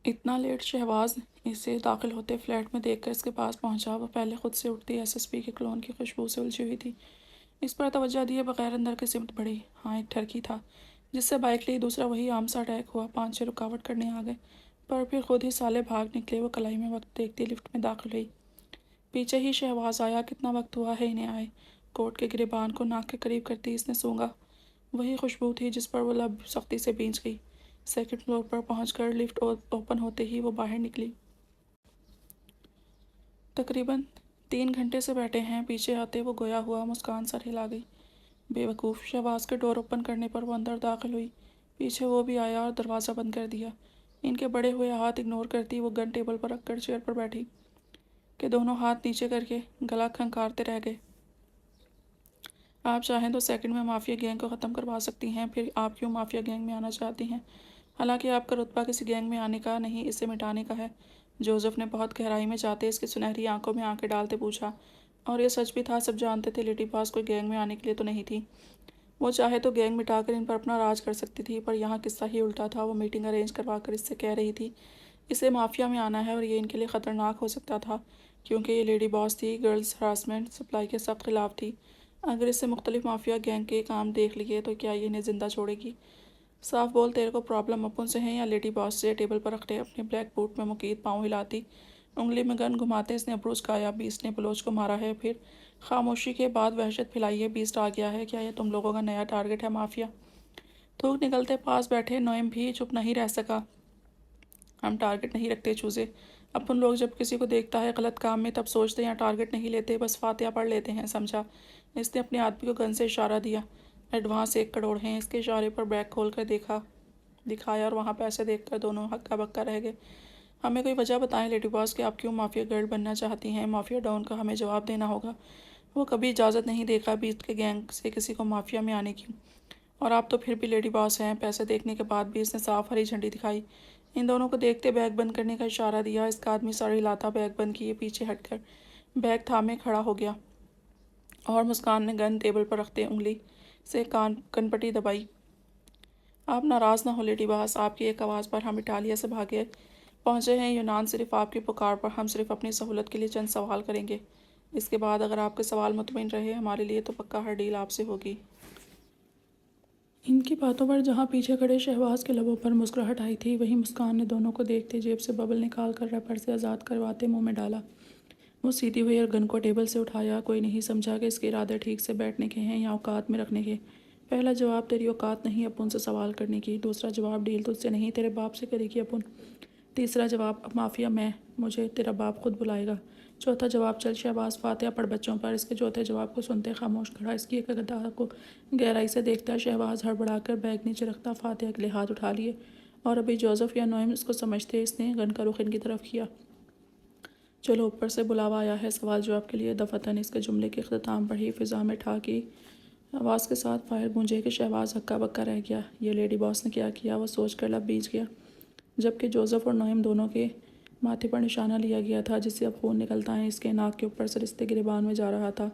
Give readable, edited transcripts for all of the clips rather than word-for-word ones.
اتنا لیٹ شہباز اسے داخل ہوتے فلیٹ میں دیکھ کر اس کے پاس پہنچا۔ وہ پہلے خود سے اٹھتی ایس ایس پی کے کلون کی خوشبو سے الجھی ہوئی تھی۔ اس پر توجہ دیے بغیر اندر کی سمت بڑھی۔ ہاں، ایک ٹھرکی تھا جس سے بائک لی، دوسرا وہی عام سا اٹیک ہوا۔ 5-6 رکاوٹ کرنے آ گئے پر پھر خود ہی سالے بھاگ نکلے۔ وہ کلائی میں وقت دیکھتی لفٹ میں داخل ہوئی۔ پیچھے ہی شہباز آیا۔ کتنا وقت ہوا ہے انہیں آئے؟ کوٹ کے گریبان کو ناک کے قریب کرتی اس نے سونگا۔ وہی خوشبو تھی جس پر وہ لب سختی سے بھیج گئی۔ سیکنڈ فلور پر پہنچ کر لفٹ اوپن ہوتے ہی وہ باہر نکلی۔ تقریباً 3 گھنٹے سے بیٹھے ہیں۔ پیچھے آتے وہ گویا ہوا مسکان سر ہلا گئی۔ بے وقوف! شہباز کے ڈور اوپن کرنے پر وہ اندر داخل ہوئی۔ پیچھے وہ بھی آیا اور دروازہ بند کر دیا۔ ان کے بڑے ہوئے ہاتھ اگنور کرتی وہ گن ٹیبل پر رکھ کر چیئر پر بیٹھی کہ دونوں ہاتھ نیچے کر کے گلا کھنکارتے رہ گئے۔ آپ چاہیں تو سیکنڈ میں مافیا گینگ کو ختم کروا سکتی ہیں۔ پھر آپ کیوں مافیا گینگ میں آنا چاہتی ہیں؟ حالانکہ آپ کا رتبہ کسی گینگ میں آنے کا نہیں، اسے مٹانے کا ہے۔ جوزف نے بہت گہرائی میں جاتے اس کی سنہری آنکھوں میں آنکھیں ڈالتے پوچھا۔ اور یہ سچ بھی تھا، سب جانتے تھے لیڈی باس کوئی گینگ میں آنے کے لیے تو نہیں تھی۔ وہ چاہے تو گینگ مٹا کر ان پر اپنا راج کر سکتی تھی، پر یہاں قصہ ہی الٹا تھا۔ وہ میٹنگ ارینج کروا کر اس سے کہہ رہی تھی اسے مافیا میں آنا ہے، اور یہ ان کے لیے خطرناک ہو سکتا تھا کیونکہ یہ لیڈی باس تھی، گرلز ہراسمنٹ سپلائی کے سخت خلاف تھی۔ اگر اس سے مختلف مافیا گینگ کے کام دیکھ لیے تو کیا یہ انہیں زندہ چھوڑے گی؟ صاف بول، تیرے کو پرابلم اپن سے ہے یا لیڈی باس سے؟ ٹیبل پر رکھتے اپنے بلیک بوٹ میں مقید پاؤں ہلاتی انگلی میں گن گھماتے اس نے ابرو چکایا۔ بیسٹ نے بلوچ کو مارا ہے، پھر خاموشی کے بعد وحشت پھیلائی ہے۔ بیسٹ آ گیا ہے، کیا یہ تم لوگوں کا نیا ٹارگٹ ہے مافیا؟ تھوک نکلتے پاس بیٹھے نوئم بھی چپ نہیں رہ سکا۔ ہم ٹارگٹ نہیں رکھتے چوزے، اپن لوگ جب کسی کو دیکھتا ہے غلط کام میں تب سوچتے ہیں ٹارگٹ نہیں لیتے، بس فاتحہ پڑھ لیتے ہیں، سمجھا؟ اس نے اپنے آدمی کو گن سے اشارہ دیا۔ ایڈوانس 1 کروڑ ہیں۔ اس کے اشارے پر بیگ کھول کر دکھایا اور وہاں پیسے دیکھ کر دونوں ہکا بکا رہ گئے۔ ہمیں کوئی وجہ بتائیں لیڈی باس کہ آپ کیوں مافیا گرل بننا چاہتی ہیں؟ مافیا ڈان کا ہمیں جواب دینا ہوگا۔ وہ کبھی اجازت نہیں دے گا بیسٹ کے گینگ سے کسی کو مافیا میں آنے کی۔ اور آپ تو پھر بھی لیڈی باس ہیں۔ پیسے دیکھنے کے بعد بھی اس نے صاف ہری جھنڈی دکھائی۔ ان دونوں کو دیکھتے بیگ بند کرنے کا اشارہ دیا۔ اس کا آدمی سر ہلاتا بیگ بند کیے پیچھے ہٹ کر بیگ تھامے کھڑا ہو گیا، اور مسکان نے گن ٹیبل پر رکھتے انگلی سے کن پٹی دبائی۔ آپ ناراض نہ ہو لیڈی باس، آپ کی ایک آواز پر ہم اٹالیا سے بھاگے پہنچے ہیں یونان صرف آپ کی پکار پر۔ ہم صرف اپنی سہولت کے لیے چند سوال کریں گے، اس کے بعد اگر آپ کے سوال مطمئن رہے ہمارے لیے تو پکا ہر ڈیل آپ سے ہوگی۔ ان کی باتوں پر جہاں پیچھے کھڑے شہباز کے لبوں پر مسکراہٹ آئی تھی، وہیں مسکان نے دونوں کو دیکھتے جیب سے ببل نکال کر ریپر سے آزاد کرواتے منہ میں ڈالا۔ وہ سیدھی ہوئی اور گن کو ٹیبل سے اٹھایا۔ کوئی نہیں سمجھا کہ اس کے ارادے ٹھیک سے بیٹھنے کے ہیں یا اوقات میں رکھنے کے۔ پہلا جواب، تیری اوقات نہیں اپن سے سوال کرنے کی۔ دوسرا جواب، ڈیل تجھ سے نہیں تیرے باپ سے کرے گی اپن۔ تیسرا جواب، مافیا میں، مجھے تیرا باپ خود بلائے گا۔ چوتھا جواب، چل شہباز فاتحہ پڑھ بچوں پر۔ اس کے چوتھے جواب کو سنتے خاموش کھڑا، اس کی ایک ادا کو گہرائی سے دیکھتا شہباز ہڑبڑا کر بیگ نیچے رکھتا فاتحہ کے لیے ہاتھ اٹھا لیے، اور ابھی جوزف یا نوئم اس کو سمجھتے اس نے گن کا رخ ان کی طرف کیا۔ چلو اوپر سے بلاوا آیا ہے سوال جواب کے لیے۔ دفعتاً اس کے جملے کے اختتام پر ہی فضا میں ٹھا کی آواز کے ساتھ فائر گونجے کہ شہباز ہکا بکا رہ گیا۔ یہ لیڈی باس نے کیا کیا؟ وہ سوچ کر لب بیج گیا، جبکہ جوزف اور نوئم دونوں کے ماتھے پر نشانہ لیا گیا تھا جس سے اب خون نکلتا ہے۔ اس کے ناک کے اوپر سے رشتے گریبان میں جا رہا تھا۔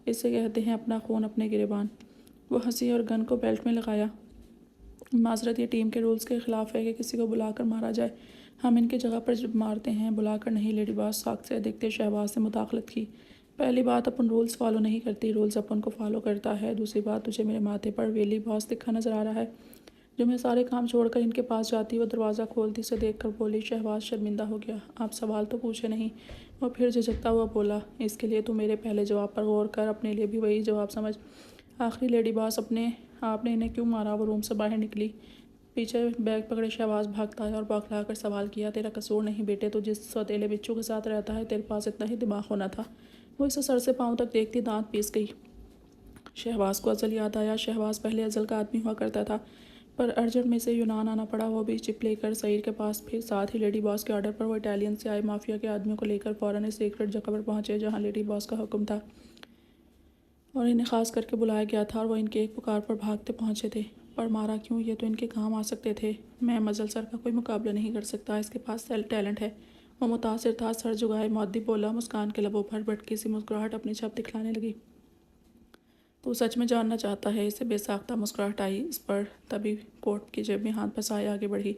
اسے کہتے ہیں اپنا خون اپنے گریبان۔ وہ ہنسی اور گن کو بیلٹ میں لگایا۔ معذرت، یہ ٹیم کے رولز کے خلاف ہے کہ کسی کو بلا کر مارا جائے۔ ہم ان کی جگہ پر جب مارتے ہیں، بلا کر نہیں۔ لیڈی باس ساکھ سے دیکھتے شہباز نے مداخلت کی۔ پہلی بات، اپن رولز فالو نہیں کرتی، رولز اپن کو فالو کرتا ہے۔ دوسری بات، تجھے میرے ماتھے پر ویلی باس لکھا نظر آ رہا ہے؟ جو میں سارے کام چھوڑ کر ان کے پاس جاتی۔ وہ دروازہ کھولتی اسے دیکھ کر بولی۔ شہباز شرمندہ ہو گیا۔ آپ سوال تو پوچھے نہیں۔ وہ پھر جھجکتا ہوا بولا، اس کے لیے تو میرے پہلے جواب پر غور کر، اپنے لیے بھی وہی جواب سمجھ۔ آخری لیڈی باس، آپ نے انہیں کیوں مارا؟ وہ روم سے باہر نکلی۔ پیچھے بیگ پکڑے شہباز بھاگتا ہے اور بوکھلا کر سوال کیا، تیرا قصور نہیں بیٹے، تو جس سوتیلے بچوں کے ساتھ رہتا ہے، تیرے پاس اتنا ہی دماغ ہونا تھا۔ وہ اسے سر سے پاؤں تک دیکھتی دانت پیس گئی۔ شہباز کو ازل یاد آیا۔ شہباز پہلے ازل کا آدمی ہوا کرتا تھا، پر ارجنٹ میں سے یونان آنا پڑا، وہ بھی چپ لے کر سعیر کے پاس۔ پھر ساتھ ہی لیڈی باس کے آرڈر پر وہ اٹالین سے آئے مافیا کے آدمیوں کو لے کر فوراً اس سیکرٹ جگہ پر پہنچے جہاں لیڈی باس کا حکم تھا اور انہیں خاص کر کے بلایا گیا تھا، اور وہ ان کے ایک پکار پر بھاگتے پہنچے تھے۔ پر مارا کیوں؟ یہ تو ان کے کام آ سکتے تھے۔ میں مزل سر کا کوئی مقابلہ نہیں کر سکتا، اس کے پاس ٹیلنٹ ہے۔ وہ متاثر تھا، سر جھکائے مؤدب بولا۔ مسکان کے لبوں پر بھٹکی سی مسکراہٹ اپنی چھپ دکھلانے لگی۔ تو سچ میں جاننا چاہتا ہے؟ اسے بے ساختہ مسکراہٹ آئی اس پر، تبھی کوٹ کی جیب میں ہاتھ پھنسائے آگے بڑھی۔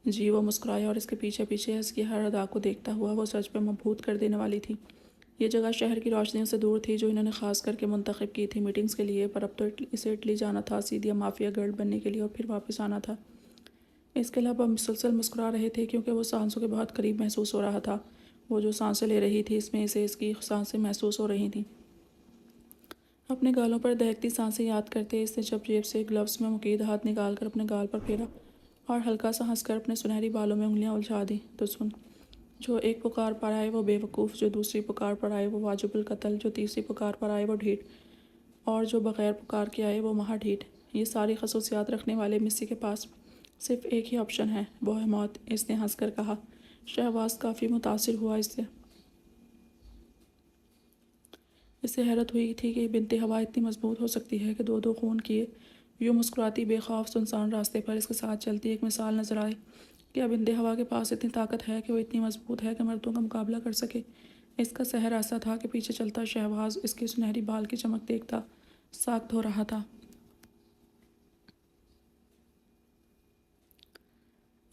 جی وہ مسکرایا اور اس کے پیچھے پیچھے اس کی ہر ادا کو دیکھتا ہوا وہ سچ پہ مبہوت کر دینے والی تھی۔ یہ جگہ شہر کی روشنیوں سے دور تھی جو انہوں نے خاص کر کے منتخب کی تھی میٹنگز کے لیے، پر اب تو اسے اٹلی جانا تھا سیدھیا مافیا گرل بننے کے لیے اور پھر واپس آنا تھا۔ اس کے لب اب مسلسل مسکرا رہے تھے کیونکہ وہ سانسوں کے بہت قریب محسوس ہو رہا تھا۔ وہ جو سانسیں لے رہی تھی اس میں اسے اس کی سانسیں محسوس ہو رہی تھیں۔ اپنے گالوں پر دہکتی سانسیں یاد کرتے اس نے جب جیب سے گلوز میں مقید ہاتھ نکال کر اپنے گال پر پھیرا اور ہلکا سا ہنس کر اپنے سنہری بالوں میں انگلیاں الجھا دیں تو سن، جو ایک پکار پر آئے وہ بے وقوف، جو دوسری پکار پر آئے وہ واجب القتل، جو تیسری پکار پر آئے وہ ڈھیٹ، اور جو بغیر پکار کے آئے وہ مہا ڈھیٹ۔ یہ ساری خصوصیات رکھنے والے مسی کے پاس صرف ایک ہی آپشن ہے، وہ ہے موت، اس نے ہنس کر کہا۔ شہباز کافی متاثر ہوا اس سے۔ اسے حیرت ہوئی تھی کہ بنت ہوا اتنی مضبوط ہو سکتی ہے کہ دو خون کیے یوں مسکراتی بے خوف سنسان راستے پر اس کے ساتھ چلتی ایک مثال نظر آئے۔ کیا بنت ہوا کے پاس اتنی طاقت ہے کہ وہ اتنی مضبوط ہے کہ مردوں کا مقابلہ کر سکے؟ اس کا سحر ایسا تھا کہ پیچھے چلتا شہباز اس کی سنہری بال کی چمک دیکھتا ساکت ہو رہا تھا۔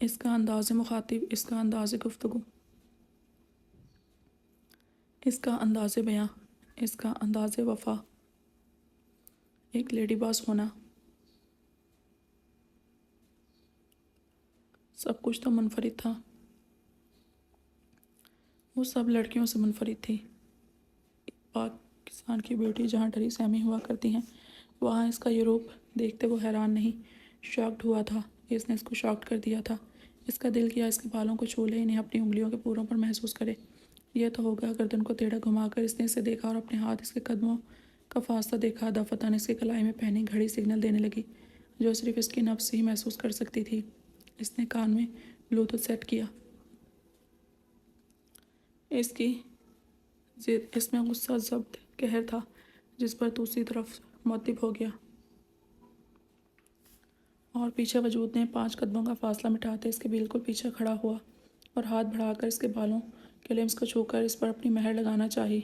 اس کا انداز مخاطب، اس کا انداز گفتگو، اس کا انداز بیاں، اس کا انداز وفا، ایک لیڈی باس ہونا، سب کچھ تو منفرد تھا۔ وہ سب لڑکیوں سے منفرد تھی۔ پاکستان کی بیٹی جہاں ڈری سہمی ہوا کرتی ہیں وہاں اس کا یوروپ دیکھتے وہ حیران نہیں، شاکڈ ہوا تھا۔ اس نے اس کو شاکڈ کر دیا تھا۔ اس کا دل کیا اس کے بالوں کو چھو لے، انہیں اپنی انگلیوں کے پوروں پر محسوس کرے۔ یہ تو ہوگا۔ گردن کو ٹیڑھا گھما کر اس نے اسے دیکھا اور اپنے ہاتھ اس کے قدموں کا فاصلہ دیکھا۔ دفتن اس کی کلائی میں پہنی گھڑی سگنل دینے لگی جو صرف اس کی نفس ہی محسوس کر سکتی تھی۔ اس نے کان میں بلوٹوتھ سیٹ کیا۔ اس کی ضد اس میں غصہ ضبط قہر تھا جس پر دوسری طرف معتب ہو گیا، اور پیچھے وجود نے 5 قدموں کا فاصلہ مٹاتے اس کے بالکل پیچھے کھڑا ہوا اور ہاتھ بڑھا کر اس کے بالوں کے لمس کو چھو کر اس پر اپنی مہر لگانا چاہی۔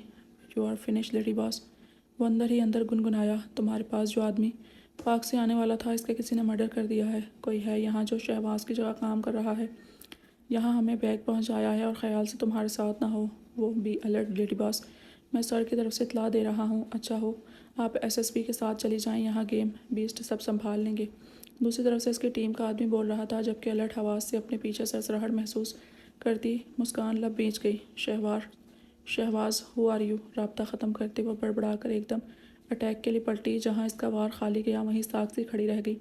یو آر فنش لیڈی باس، وہ اندر ہی اندر گنگنایا۔ تمہارے پاس جو آدمی پاک سے آنے والا تھا اس کے کسی نے مرڈر کر دیا ہے۔ کوئی ہے یہاں جو شہباز کی جگہ کام کر رہا ہے؟ یہاں ہمیں بیگ پہنچایا ہے اور خیال سے تمہارے ساتھ نہ ہو۔ وہ بی الرٹ لیڈی باس، میں سر کی طرف سے اطلاع دے رہا ہوں۔ اچھا ہو آپ ایس ایس پی کے ساتھ چلی جائیں، یہاں گیم بیسٹ سب سنبھال لیں گے۔ دوسری طرف سے اس کی ٹیم کا آدمی بول رہا تھا جبکہ الرٹ حواس سے اپنے پیچھے سرسراہٹ محسوس کرتی مسکان لب بیچ گئی۔ Shahbaz who are you? رابطہ ختم کرتے وہ بڑبڑا کر ایک دم اٹیک کے لیے پلٹی۔ جہاں اس کا وار خالی گیا وہیں ساکت سی کھڑی رہ گئی۔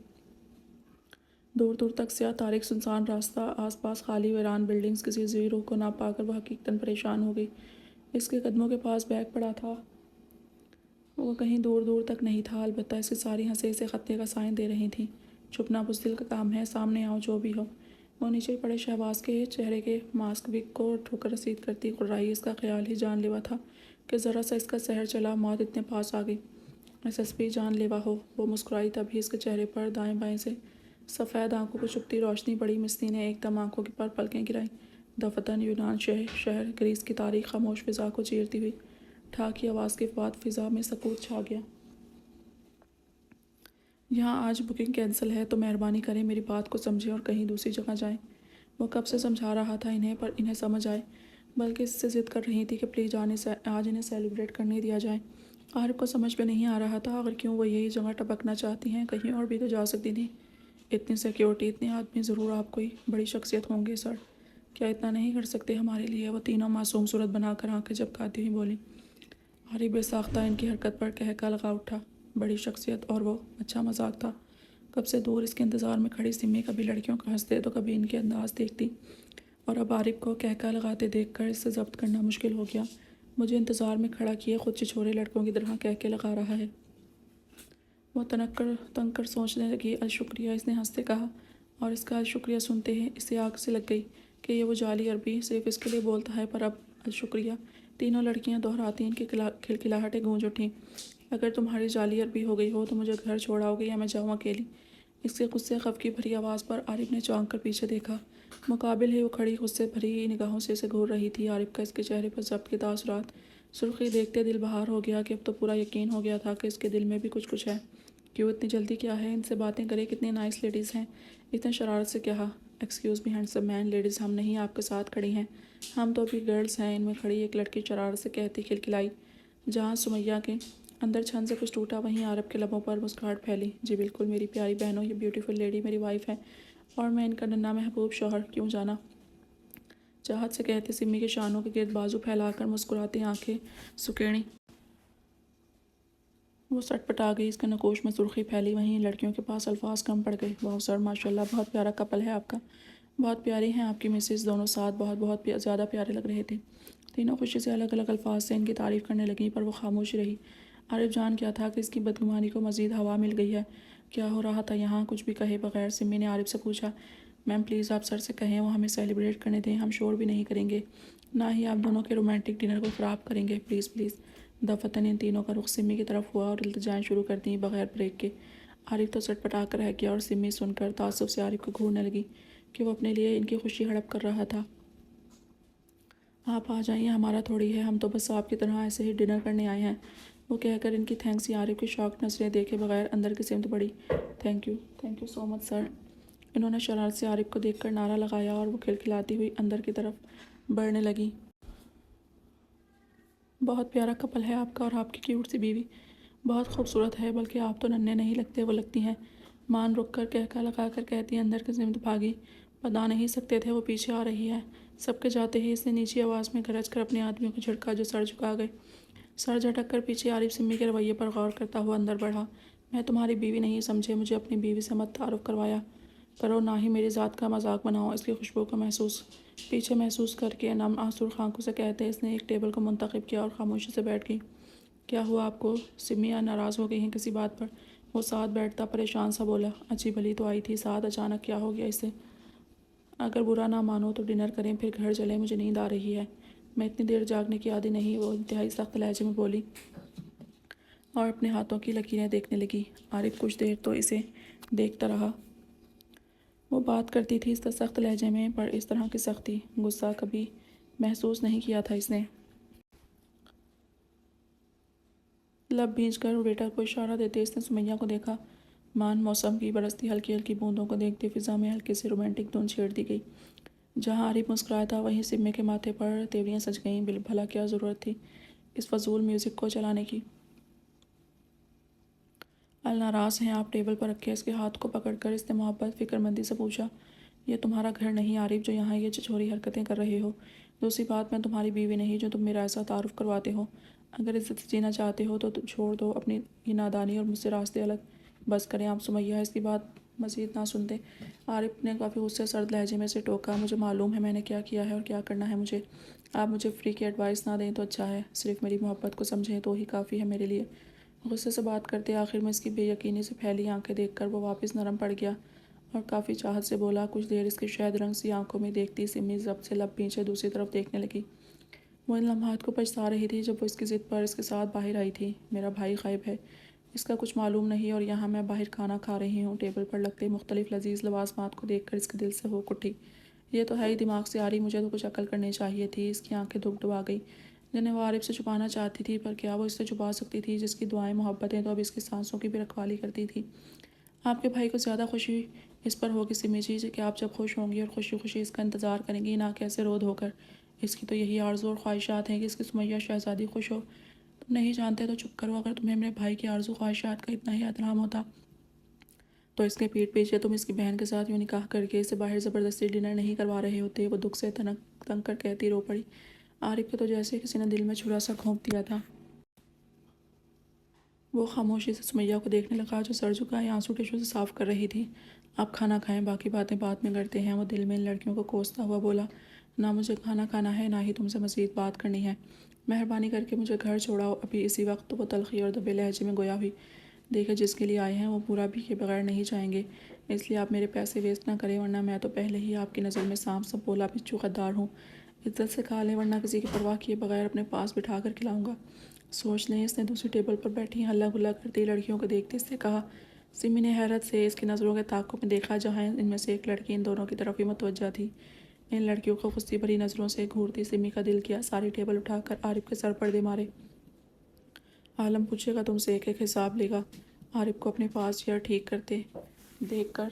دور دور تک سیاہ تاریک سنسان راستہ، آس پاس خالی ویران بلڈنگز، کسی زی روح کو نہ پا کر وہ حقیقتاً پریشان ہو گئی۔ اس کے قدموں کے پاس بیگ پڑا تھا، وہ کہیں دور دور تک نہیں تھا، البتہ اس کی ساری ہنسیں اسے خطے کا سائن دے رہی تھیں۔ چھپنا بزدل کا کام ہے، سامنے آؤ جو بھی ہو۔ وہ نیچے پڑے شہباز کے چہرے کے ماسک وگ کو ٹھوکر رسید کرتی قررائی۔ اس کا خیال ہی جان لیوا تھا کہ ذرا سا اس کا سحر چلا، موت اتنے پاس آ گئی۔ ایس ایس پی جان لیوا ہو؟ وہ مسکرائی، تبھی اس کے چہرے پر دائیں بائیں سے سفید آنکھوں کو چپتی روشنی پڑی۔ مسنی نے ایک دم آنکھوں پر پلکیں گرائیں۔ دفتن یونان شہر گریس کی تاریخ خاموش فضا کو چیرتی ہوئی ٹھا کی آواز کے بعد فضا میں سکوت چھا گیا۔ یہاں آج بکنگ کینسل ہے تو مہربانی کریں میری بات کو سمجھیں اور کہیں دوسری جگہ جائیں۔ وہ کب سے سمجھا رہا تھا انہیں، پر انہیں سمجھ آئے، بلکہ اس سے ضد کر رہی تھی کہ پلیز آج انہیں سیلیبریٹ کرنے دیا جائے۔ عارف کو سمجھ میں نہیں آ رہا تھا آخر کیوں وہ یہی جگہ ٹپکنا چاہتی ہیں، کہیں اور بھی تو جا سکتی تھیں۔ اتنی سیکیورٹی، اتنے آدمی، ضرور آپ کوئی بڑی شخصیت ہوں گے سر، کیا اتنا نہیں کر سکتے ہمارے لیے؟ وہ تینوں معصوم صورت بنا کر آنکھیں جھپکاتی ہوئی بولیں۔ عارف بے ساختہ ان کی حرکت پر کہکا لگا اٹھا۔ بڑی شخصیت، اور وہ اچھا مذاق تھا۔ کب سے دور اس کے انتظار میں کھڑی سمی کبھی لڑکیوں کا ہنستے تو کبھی ان کے انداز دیکھتی، اور اب عارف کو کہکا لگاتے دیکھ کر اس سے ضبط کرنا مشکل ہو گیا۔ مجھے انتظار میں کھڑا کیے خود چھچورے لڑکوں کی طرح کہکے لگا رہا ہے۔ وہ تنگ کر سوچنے لگی۔ الشکریہ، اس نے ہنستے کہا، اور اس کا الشکریہ سنتے ہی اسے آگ سے لگ گئی کہ یہ وہ جعلی عربی صرف اس کے لیے بولتا ہے، پر اب الشکریہ تینوں لڑکیاں دہراتی ان کی کھلکھلاہٹیں گونج اٹھیں۔ اگر تمہاری جعلی عربی ہو گئی ہو تو مجھے گھر چھوڑاؤ گے یا میں جاؤں اکیلی؟ اس کے غصے خف کی بھری آواز پر عارف نے چونک کر پیچھے دیکھا۔ مقابل ہی وہ کھڑی غصے بھری نگاہوں سے اسے گھور رہی تھی۔ عارف کا اس کے چہرے پر ضبط کے تاثرات سرخی دیکھتے دل بہار ہو گیا کہ اب تو پورا یقین ہو گیا تھا کہ اس کے دل میں بھی کچھ ہے۔ کیوں اتنی جلدی کیا ہے؟ ان سے باتیں کرے، کتنی نائس لیڈیز ہیں، اتنے شرارت سے کیا ایکسکیوز می ہینڈسم مین، لیڈیز ہم نہیں آپ کے ساتھ کھڑی ہیں، ہم تو ابھی گرلز ہیں۔ ان میں کھڑی ایک لڑکی شرارت سے کہتی کھلکھلائی۔ جہاں سمیہ کے اندر چھن سے کچھ ٹوٹا، وہیں عارف کے لبوں پر مسکراہٹ پھیلی۔ جی بالکل میری پیاری بہنوں، یہ بیوٹیفل لیڈی میری وائف ہے اور میں ان کا ننھا محبوب شوہر، کیوں جانا؟ چاہت سے کہتے سمی کے شانوں کے گرد بازو پھیلا کر مسکراتی آنکھیں سکیڑیں۔ وہ سٹ پٹا گئی، اس کے نقوش میں سرخی پھیلی۔ وہیں لڑکیوں کے پاس الفاظ کم پڑ گئے۔ واہ سر، ماشاءاللہ، بہت پیارا کپل ہے آپ کا، بہت پیاری ہیں آپ کی مسز، دونوں ساتھ بہت زیادہ پیارے لگ رہے تھے۔ تینوں خوشی سے الگ الگ الفاظ سے ان کی تعریف کرنے لگیں، پر وہ خاموش رہی۔ عارف جان کیا تھا کہ اس کی بدگمانی کو مزید ہوا مل گئی ہے؟ کیا ہو رہا تھا یہاں؟ کچھ بھی کہے بغیر سمی نے عارف سے پوچھا۔ میم پلیز آپ سر سے کہیں وہ ہمیں سیلیبریٹ کرنے دیں، ہم شور بھی نہیں کریں گے، نہ ہی آپ دونوں کے رومانٹک ڈنر کو خراب کریں گے، پلیز پلیز۔ دفتن ان تینوں کا رخ سمی کی طرف ہوا اور التجائیں شروع کر دیں بغیر بریک کے۔ عارف تو سٹ پٹا کر رہ گیا اور سمی سن کر تعصب سے عارف کو گھورنے لگی کہ وہ اپنے لیے ان کی خوشی ہڑپ کر رہا تھا۔ آپ آ جائیے، ہمارا تھوڑی ہے، ہم تو بس آپ کی طرح ایسے ہی ڈنر کرنے آئے ہیں، وہ کہہ کر ان کی تھینکس عارف کی شاک نظریں دیکھے بغیر اندر کی سمت بڑھی۔ تھینک یو سو مچ سر۔ انہوں نے شرارت سے عارف کو دیکھ کر نعرہ لگایا اور وہ کھلکھلاتی ہوئی اندر کی طرف بڑھنے لگی۔ بہت پیارا کپل ہے آپ کا اور آپ کی کیوٹ سی بیوی بہت خوبصورت ہے، بلکہ آپ تو ننھے نہیں لگتے، وہ لگتی ہیں۔ مان رک کر کہکا لگا کر کہتی اندر کی سمت بھاگی۔ بتا نہیں سکتے تھے وہ پیچھے آ رہی ہے۔ سب کے جاتے ہی اس نے نیچی آواز میں گرج کر اپنے آدمیوں کو جھٹکا جو سر جھکا گئے۔ سر جھٹک کر پیچھے عارف سمی کے رویے پر غور کرتا ہوا اندر بڑھا۔ میں تمہاری بیوی نہیں سمجھے، مجھے اپنی بیوی سے مت تعارف کروایا کرو، نہ ہی میری ذات کا مذاق بناؤ۔ اس کی خوشبو کو پیچھے محسوس کر کے نم آنسوخ آنکھوں سے کہتے اس نے ایک ٹیبل کو منتخب کیا اور خاموشی سے بیٹھ گئی۔ کیا ہوا آپ کو؟ سمی ناراض ہو گئی ہیں کسی بات پر؟ وہ ساتھ بیٹھتا پریشان سا بولا۔ اچھی بھلی تو آئی تھی ساتھ، اچانک کیا ہو گیا اسے؟ اگر برا نہ مانو تو ڈنر کریں پھر گھر چلیں، مجھے نیند آ رہی ہے، میں اتنی دیر جاگنے کی عادی نہیں، وہ انتہائی سخت لہجے میں بولی اور اپنے ہاتھوں کی لکیریں دیکھنے لگی۔ عارف کچھ دیر تو اسے دیکھتا رہا۔ وہ بات کرتی تھی اس سخت لہجے میں، پر اس طرح کی سختی، غصہ کبھی محسوس نہیں کیا تھا اس نے۔ لب بھینچ کر ویٹر کو اشارہ دیتے اس نے سمیہ کو دیکھا۔ مان موسم کی برستی ہلکی ہلکی بوندوں کو دیکھتے فضا میں ہلکے سے رومانٹک دھن چھیڑ دی گئی۔ جہاں عارف مسکرایا تھا وہیں سمی کے ماتھے پر تیوریاں سج گئیں۔ بھلا کیا ضرورت تھی اس فضول میوزک کو چلانے کی؟ الناراض ہیں آپ؟ ٹیبل پر رکھے اس کے ہاتھ کو پکڑ کر اس نے محبت فکر مندی سے پوچھا۔ یہ تمہارا گھر نہیں عارف جو یہاں یہ چھچوری حرکتیں کر رہے ہو۔ دوسری بات میں تمہاری بیوی نہیں جو تم میرا ایسا تعارف کرواتے ہو۔ اگر عزت سے جینا چاہتے ہو تو چھوڑ دو اپنی یہ نادانی اور مجھ سے راستے الگ۔ بس کریں آپ سمیہ۔ اس کی بات مزید نہ سنتے عارف نے کافی غصے سرد لہجے میں سے ٹوکا۔ مجھے معلوم ہے میں نے کیا کیا ہے اور کیا کرنا ہے مجھے، آپ مجھے فری کی ایڈوائس نہ دیں تو اچھا ہے، صرف میری محبت کو سمجھیں تو ہی کافی ہے میرے لیے۔ غصے سے بات کرتے آخر میں اس کی بے یقینی سے پھیلی آنکھیں دیکھ کر وہ واپس نرم پڑ گیا اور کافی چاہت سے بولا۔ کچھ دیر اس کی شہد رنگ سی آنکھوں میں دیکھتی سمی ضبط سے لب پیچھے دوسری طرف دیکھنے لگی۔ وہ ان لمحات کو پچھتا رہی تھی جب وہ اس کی ضد پر اس کے ساتھ باہر آئی تھی۔ میرا بھائی غائب ہے، اس کا کچھ معلوم نہیں اور یہاں میں باہر کھانا کھا رہی ہوں۔ ٹیبل پر لگتے مختلف لذیذ لوازمات کو دیکھ کر اس کے دل سے ہوک اٹھی۔ یہ تو ہے ہی دماغ سے آ رہی، مجھے تو کچھ عقل کرنی چاہیے تھی۔ اس کی آنکھیں دھک ڈبا گئی جنہیں وہ عارف سے چھپانا چاہتی تھی، پر کیا وہ اس سے چھپا سکتی تھی جس کی دعائیں محبتیں تو اب اس کی سانسوں کی بھی رکھوالی کرتی تھی؟ آپ کے بھائی کو زیادہ خوشی اس پر ہوگی سمی جی کہ آپ جب خوش ہوں گی اور خوشی خوشی اس کا انتظار کریں گی، نہ کہ ایسے رود ہو کر۔ اس کی تو یہی آرزو اور خواہشات ہیں کہ اس کی سمیہ شہزادی خوش ہو۔ تم نہیں جانتے تو چپ کرو۔ اگر تمہیں میرے بھائی کی آرزو خواہشات کا اتنا ہی احترام ہوتا تو اس کے پیٹ پیچھے تم اس کی بہن کے ساتھ یوں نکاح کر کے اسے باہر زبردستی ڈنر نہیں کروا رہے ہوتے۔ وہ دکھ سے تنگ کر کہتی رو پڑی۔ عارف کے تو جیسے کسی نے دل میں چھرا سا گھونپ دیا تھا۔ وہ خاموشی سے سمیہ کو دیکھنے لگا جو سر جھکائے آنسو ٹشو سے صاف کر رہی تھی۔ آپ کھانا کھائیں، باقی باتیں بعد میں کرتے ہیں، وہ دل میں ان لڑکیوں کو کوستا ہوا بولا۔ نہ مجھے کھانا کھانا ہے، نہ ہی تم سے مزید بات کرنی ہے، مہربانی کر کے مجھے گھر چھوڑاؤ ابھی اسی وقت۔ وہ تلخی اور دبے لہجے میں گویا ہوئی، دیکھے جس کے لیے آئے ہیں وہ پورا بھی کے بغیر نہیں جائیں گے، اس لیے آپ میرے پیسے ویسٹ نہ کریں ورنہ میں تو پہلے ہی آپ کی نظر میں سانپ سا بولا بچھو غدار ہوں۔ عزت سے کھا لیں ورنہ کسی کی پرواہ کیے بغیر اپنے پاس بٹھا کر کھلاؤں گا۔ سوچ لیں۔ اس نے دوسری ٹیبل پر بیٹھی ہلا گلا کرتی لڑکیوں کو دیکھتے اس سے کہا۔ سمی نے حیرت سے اس کی نظروں کے تعاقب میں دیکھا جہاں ان میں سے ایک لڑکی ان دونوں کی طرف ہی متوجہ تھی۔ ان لڑکیوں کو غصے بھری نظروں سے گھورتی سمی کا دل کیا ساری ٹیبل اٹھا کر عارف کے سر پردے مارے۔ عالم پوچھے گا تم سے، ایک ایک حساب لے گا۔ عارف کو اپنے پاس چیئر ٹھیک کرتے دیکھ کر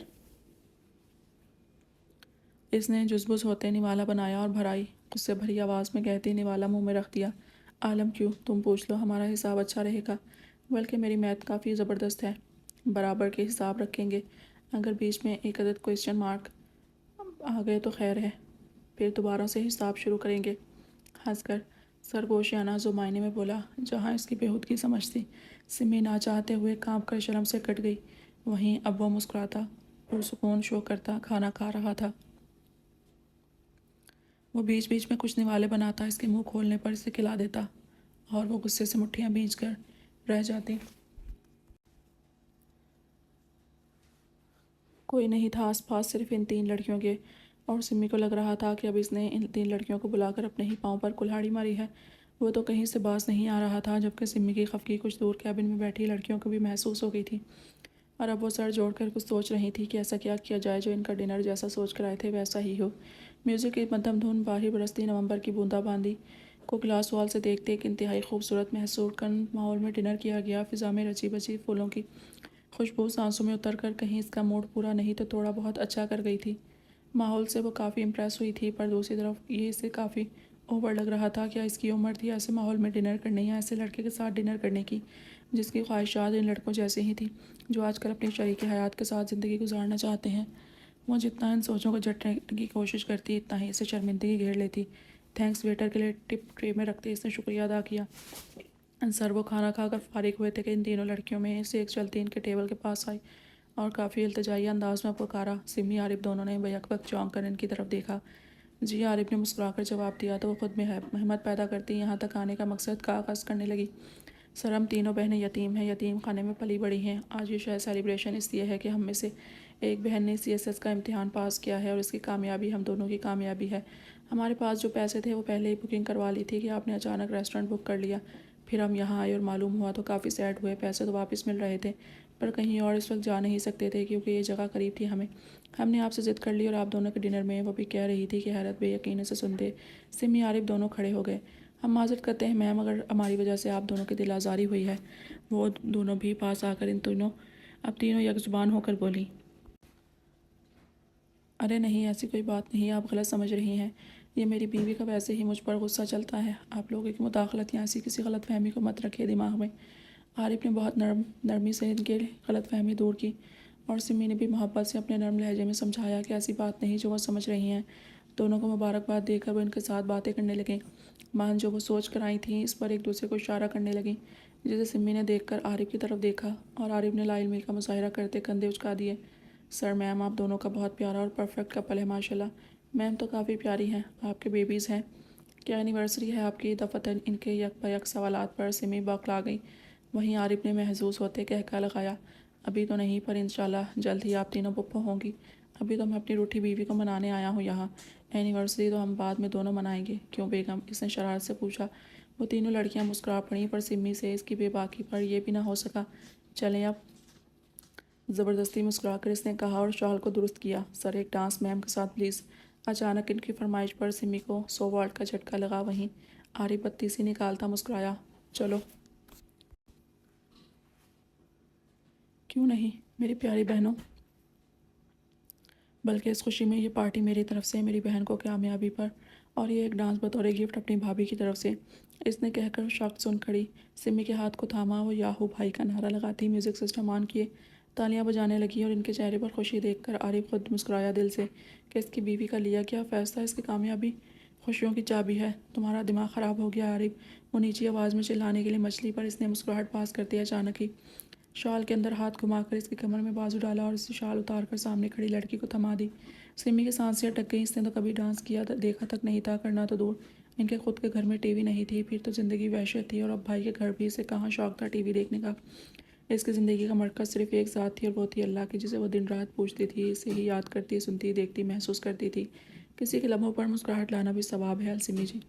اس نے جزبز ہوتے نوالا بنایا اور بھرائی غصے بھری آواز میں کہتی نوالا منہ میں رکھ دیا۔ عالم کیوں؟ تم پوچھ لو، ہمارا حساب اچھا رہے گا، بلکہ میری میتھ کافی زبردست ہے، برابر کے حساب رکھیں گے، اگر بیچ میں ایک عدد کوئسچن مارک آ گئے تو خیر ہے، پھر دوبارہ سے حساب شروع کریں گے۔ ہنس کر سرگوشیانہ زمانے میں بولا، جہاں اس کی بےہودگی سمجھ تھی۔ سمی نہ چاہتے ہوئے کانپ کر شرم سے کٹ گئی، وہیں اب وہ مسکراتا پرسکون شو کرتا کھانا کھا رہا تھا۔ وہ بیچ بیچ میں کچھ نوالے بناتا، اس کے منہ کھولنے پر اسے کھلا دیتا اور وہ غصے سے مٹھیاں بھیج کر رہ جاتی۔ کوئی نہیں تھا آس پاس صرف ان تین لڑکیوں کے، اور سمی کو لگ رہا تھا کہ اب اس نے ان تین لڑکیوں کو بلا کر اپنے ہی پاؤں پر کلہاڑی ماری ہے۔ وہ تو کہیں سے باز نہیں آ رہا تھا، جبکہ سمی کی خفگی کچھ دور کیبن میں بیٹھی لڑکیوں کو بھی محسوس ہو گئی تھی، اور اب وہ سر جوڑ کر کچھ سوچ رہی تھی کہ ایسا کیا کیا جائے جو ان کا ڈنر جیسا سوچ کر آئے تھے ویسا ہی ہو۔ میوزک کی مدھم دھن، باہر برستی نومبر کی بوندا باندی کو گلاس وال سے دیکھتے ایک انتہائی خوبصورت محصور کن ماحول میں ڈنر کیا گیا۔ فضا میں رچی بچی پھولوں کی خوشبو سانسوں میں اتر کر کہیں اس کا موڈ پورا نہیں تو تھوڑا بہت اچھا کر گئی تھی۔ ماحول سے وہ کافی امپریس ہوئی تھی، پر دوسری طرف یہ اسے کافی اوور لگ رہا تھا۔ کیا اس کی عمر تھی ایسے ماحول میں ڈنر کرنے یا ایسے لڑکے کے ساتھ ڈنر کرنے کی جس کی خواہشات ان لڑکوں جیسے ہی تھیں جو آج کل اپنی شریک حیات کے ساتھ زندگی گزارنا چاہتے ہیں؟ وہ جتنا ان سوچوں کو جھٹنے کی کوشش کرتی اتنا ہی اسے شرمندگی گھیر لیتی۔ تھینکس ویٹر کے لیے ٹپ ٹرے میں رکھتے اس نے شکریہ ادا کیا۔ سر وہ کھانا کھا کر فارغ ہوئے تھے کہ ان تینوں لڑکیوں میں سے ایک چلتی ان کے ٹیبل کے پاس آئی اور کافی التجائی انداز میں پکارا، سمی، عارف۔ دونوں نے بیک بک چونک کر ان کی طرف دیکھا۔ جی، عارف نے مسکرا کر جواب دیا تو وہ خود میں ہمت پیدا کرتی یہاں تک آنے کا مقصد کا آغاز کرنے لگی۔ سر، ہم تینوں بہنیں یتیم ہیں، یتیم خانے میں پلی بڑی ہیں۔ آج یہ شاید سیلیبریشن اس لیے ہے کہ ہم میں سے ایک بہن نے CSS کا امتحان پاس کیا ہے اور اس کی کامیابی ہم دونوں کی کامیابی ہے۔ ہمارے پاس جو پیسے تھے وہ پہلے ہی بکنگ کروا لی تھی کہ آپ نے اچانک ریسٹورنٹ بک کر لیا، پھر ہم یہاں آئے اور معلوم ہوا تو کافی سیڈ ہوئے۔ پیسے تو واپس مل رہے تھے پر کہیں اور اس وقت جا نہیں سکتے تھے کیونکہ یہ جگہ قریب تھی ہمیں۔ ہم نے آپ سے ضد کر لی اور آپ دونوں کے ڈنر میں، وہ بھی کہہ رہی تھی کہ حیرت بے یقینی سے سنتے سمی، عارف دونوں کھڑے ہو گئے۔ ہم معذرت کرتے ہیں میم، اگر ہماری وجہ سے آپ دونوں کی دل آزاری ہوئی ہے۔ وہ دونوں بھی پاس آ کر اب تینوں یک زبان ہو کر بولی۔ ارے نہیں، ایسی کوئی بات نہیں، آپ غلط سمجھ رہی ہیں، یہ میری بیوی کا ویسے ہی مجھ پر غصہ چلتا ہے، آپ لوگوں کی مداخلت یا ایسی کسی غلط فہمی کو مت رکھے دماغ میں۔ عارف نے بہت نرمی سے ان کے غلط فہمی دور کی اور سمی نے بھی محبت سے اپنے نرم لہجے میں سمجھایا کہ ایسی بات نہیں جو وہ سمجھ رہی ہیں۔ دونوں کو مبارکباد دے کر وہ ان کے ساتھ باتیں کرنے لگیں، مان جو وہ سوچ کر آئی تھیں اس پر ایک دوسرے کو اشارہ کرنے لگیں، جسے سمی نے دیکھ کر عارف کی طرف دیکھا اور عارف نے لا علمی کا مظاہرہ کرتے کندھے اچکا دیے۔ سر، میم، آپ دونوں کا بہت پیارا اور پرفیکٹ کپل ہے ماشاءاللہ۔ میم تو کافی پیاری ہیں، آپ کے بیبیز ہیں، کیا اینیورسری ہے آپ کی؟ دفعتاً ان کے یک پہ یک سوالات پر سمی بوکھلا گئی۔ وہیں عارف نے محظوظ ہوتے کہہ لگایا، ابھی تو نہیں، پر انشاءاللہ جلد ہی آپ تینوں پپو ہوں گی۔ ابھی تو میں اپنی روٹھی بیوی کو منانے آیا ہوں یہاں، اینیورسری تو ہم بعد میں دونوں منائیں گے، کیوں بیگم؟ اس نے شرارت سے پوچھا۔ وہ تینوں لڑکیاں مسکرا پڑیں، پر سمی سے اس کی بے باکی پر یہ بھی نہ ہو سکا۔ چلیں اب، زبردستی مسکرا کر اس نے کہا اور شال کو درست کیا۔ سر، ایک ڈانس میم کے ساتھ پلیز۔ اچانک ان کی فرمائش پر سمی کو 100 واٹ کا جھٹکا لگا، وہیں عارف بتی سی نکالتا مسکرایا، چلو۔ کیوں نہیں میری پیاری بہنوں، بلکہ اس خوشی میں یہ پارٹی میری طرف سے میری بہن کو کامیابی پر، اور یہ ایک ڈانس بطور گفٹ اپنی بھابھی کی طرف سے، اس نے کہہ کر شاک سن کھڑی سمی کے ہاتھ کو تھاما، وہ یاہو بھائی کا نعرہ لگاتی میوزک سسٹم آن کیے، تالیاں بجانے لگی اور ان کے چہرے پر خوشی دیکھ کر عارف خود مسکرایا دل سے کہ اس کی بیوی کا لیا کیا فیصلہ اس کی کامیابی خوشیوں کی چابی ہے۔ تمہارا دماغ خراب ہو گیا عارف، وہ نیچی آواز میں چلانے کے لیے مچلی، پر اس نے مسکراہٹ پاس کرتے اچانک ہی شال کے اندر ہاتھ گھما کر اس کی کمر میں بازو ڈالا اور اسے شال اتار کر سامنے کھڑی لڑکی کو تھما دی۔ سمی کی سانسیں اٹک گئیں، اس نے تو کبھی ڈانس کیا دیکھا تک نہیں تھا، کرنا تو دور، ان کے خود کے گھر میں ٹی وی نہیں تھی، پھر تو زندگی وحشت تھی، اور اب بھائی کے گھر بھی اسے کہاں شوق تھا ٹی وی دیکھنے کا۔ اس کی زندگی کا مرکز صرف ایک ذات تھی اور وہ تھی اللہ کی، جسے وہ دن رات پوجتی تھی، اسے ہی یاد کرتی، سنتی، دیکھتی، محسوس کرتی تھی۔ کسی کے لبوں پر مسکراہٹ لانا بھی ثواب ہے السمی جی،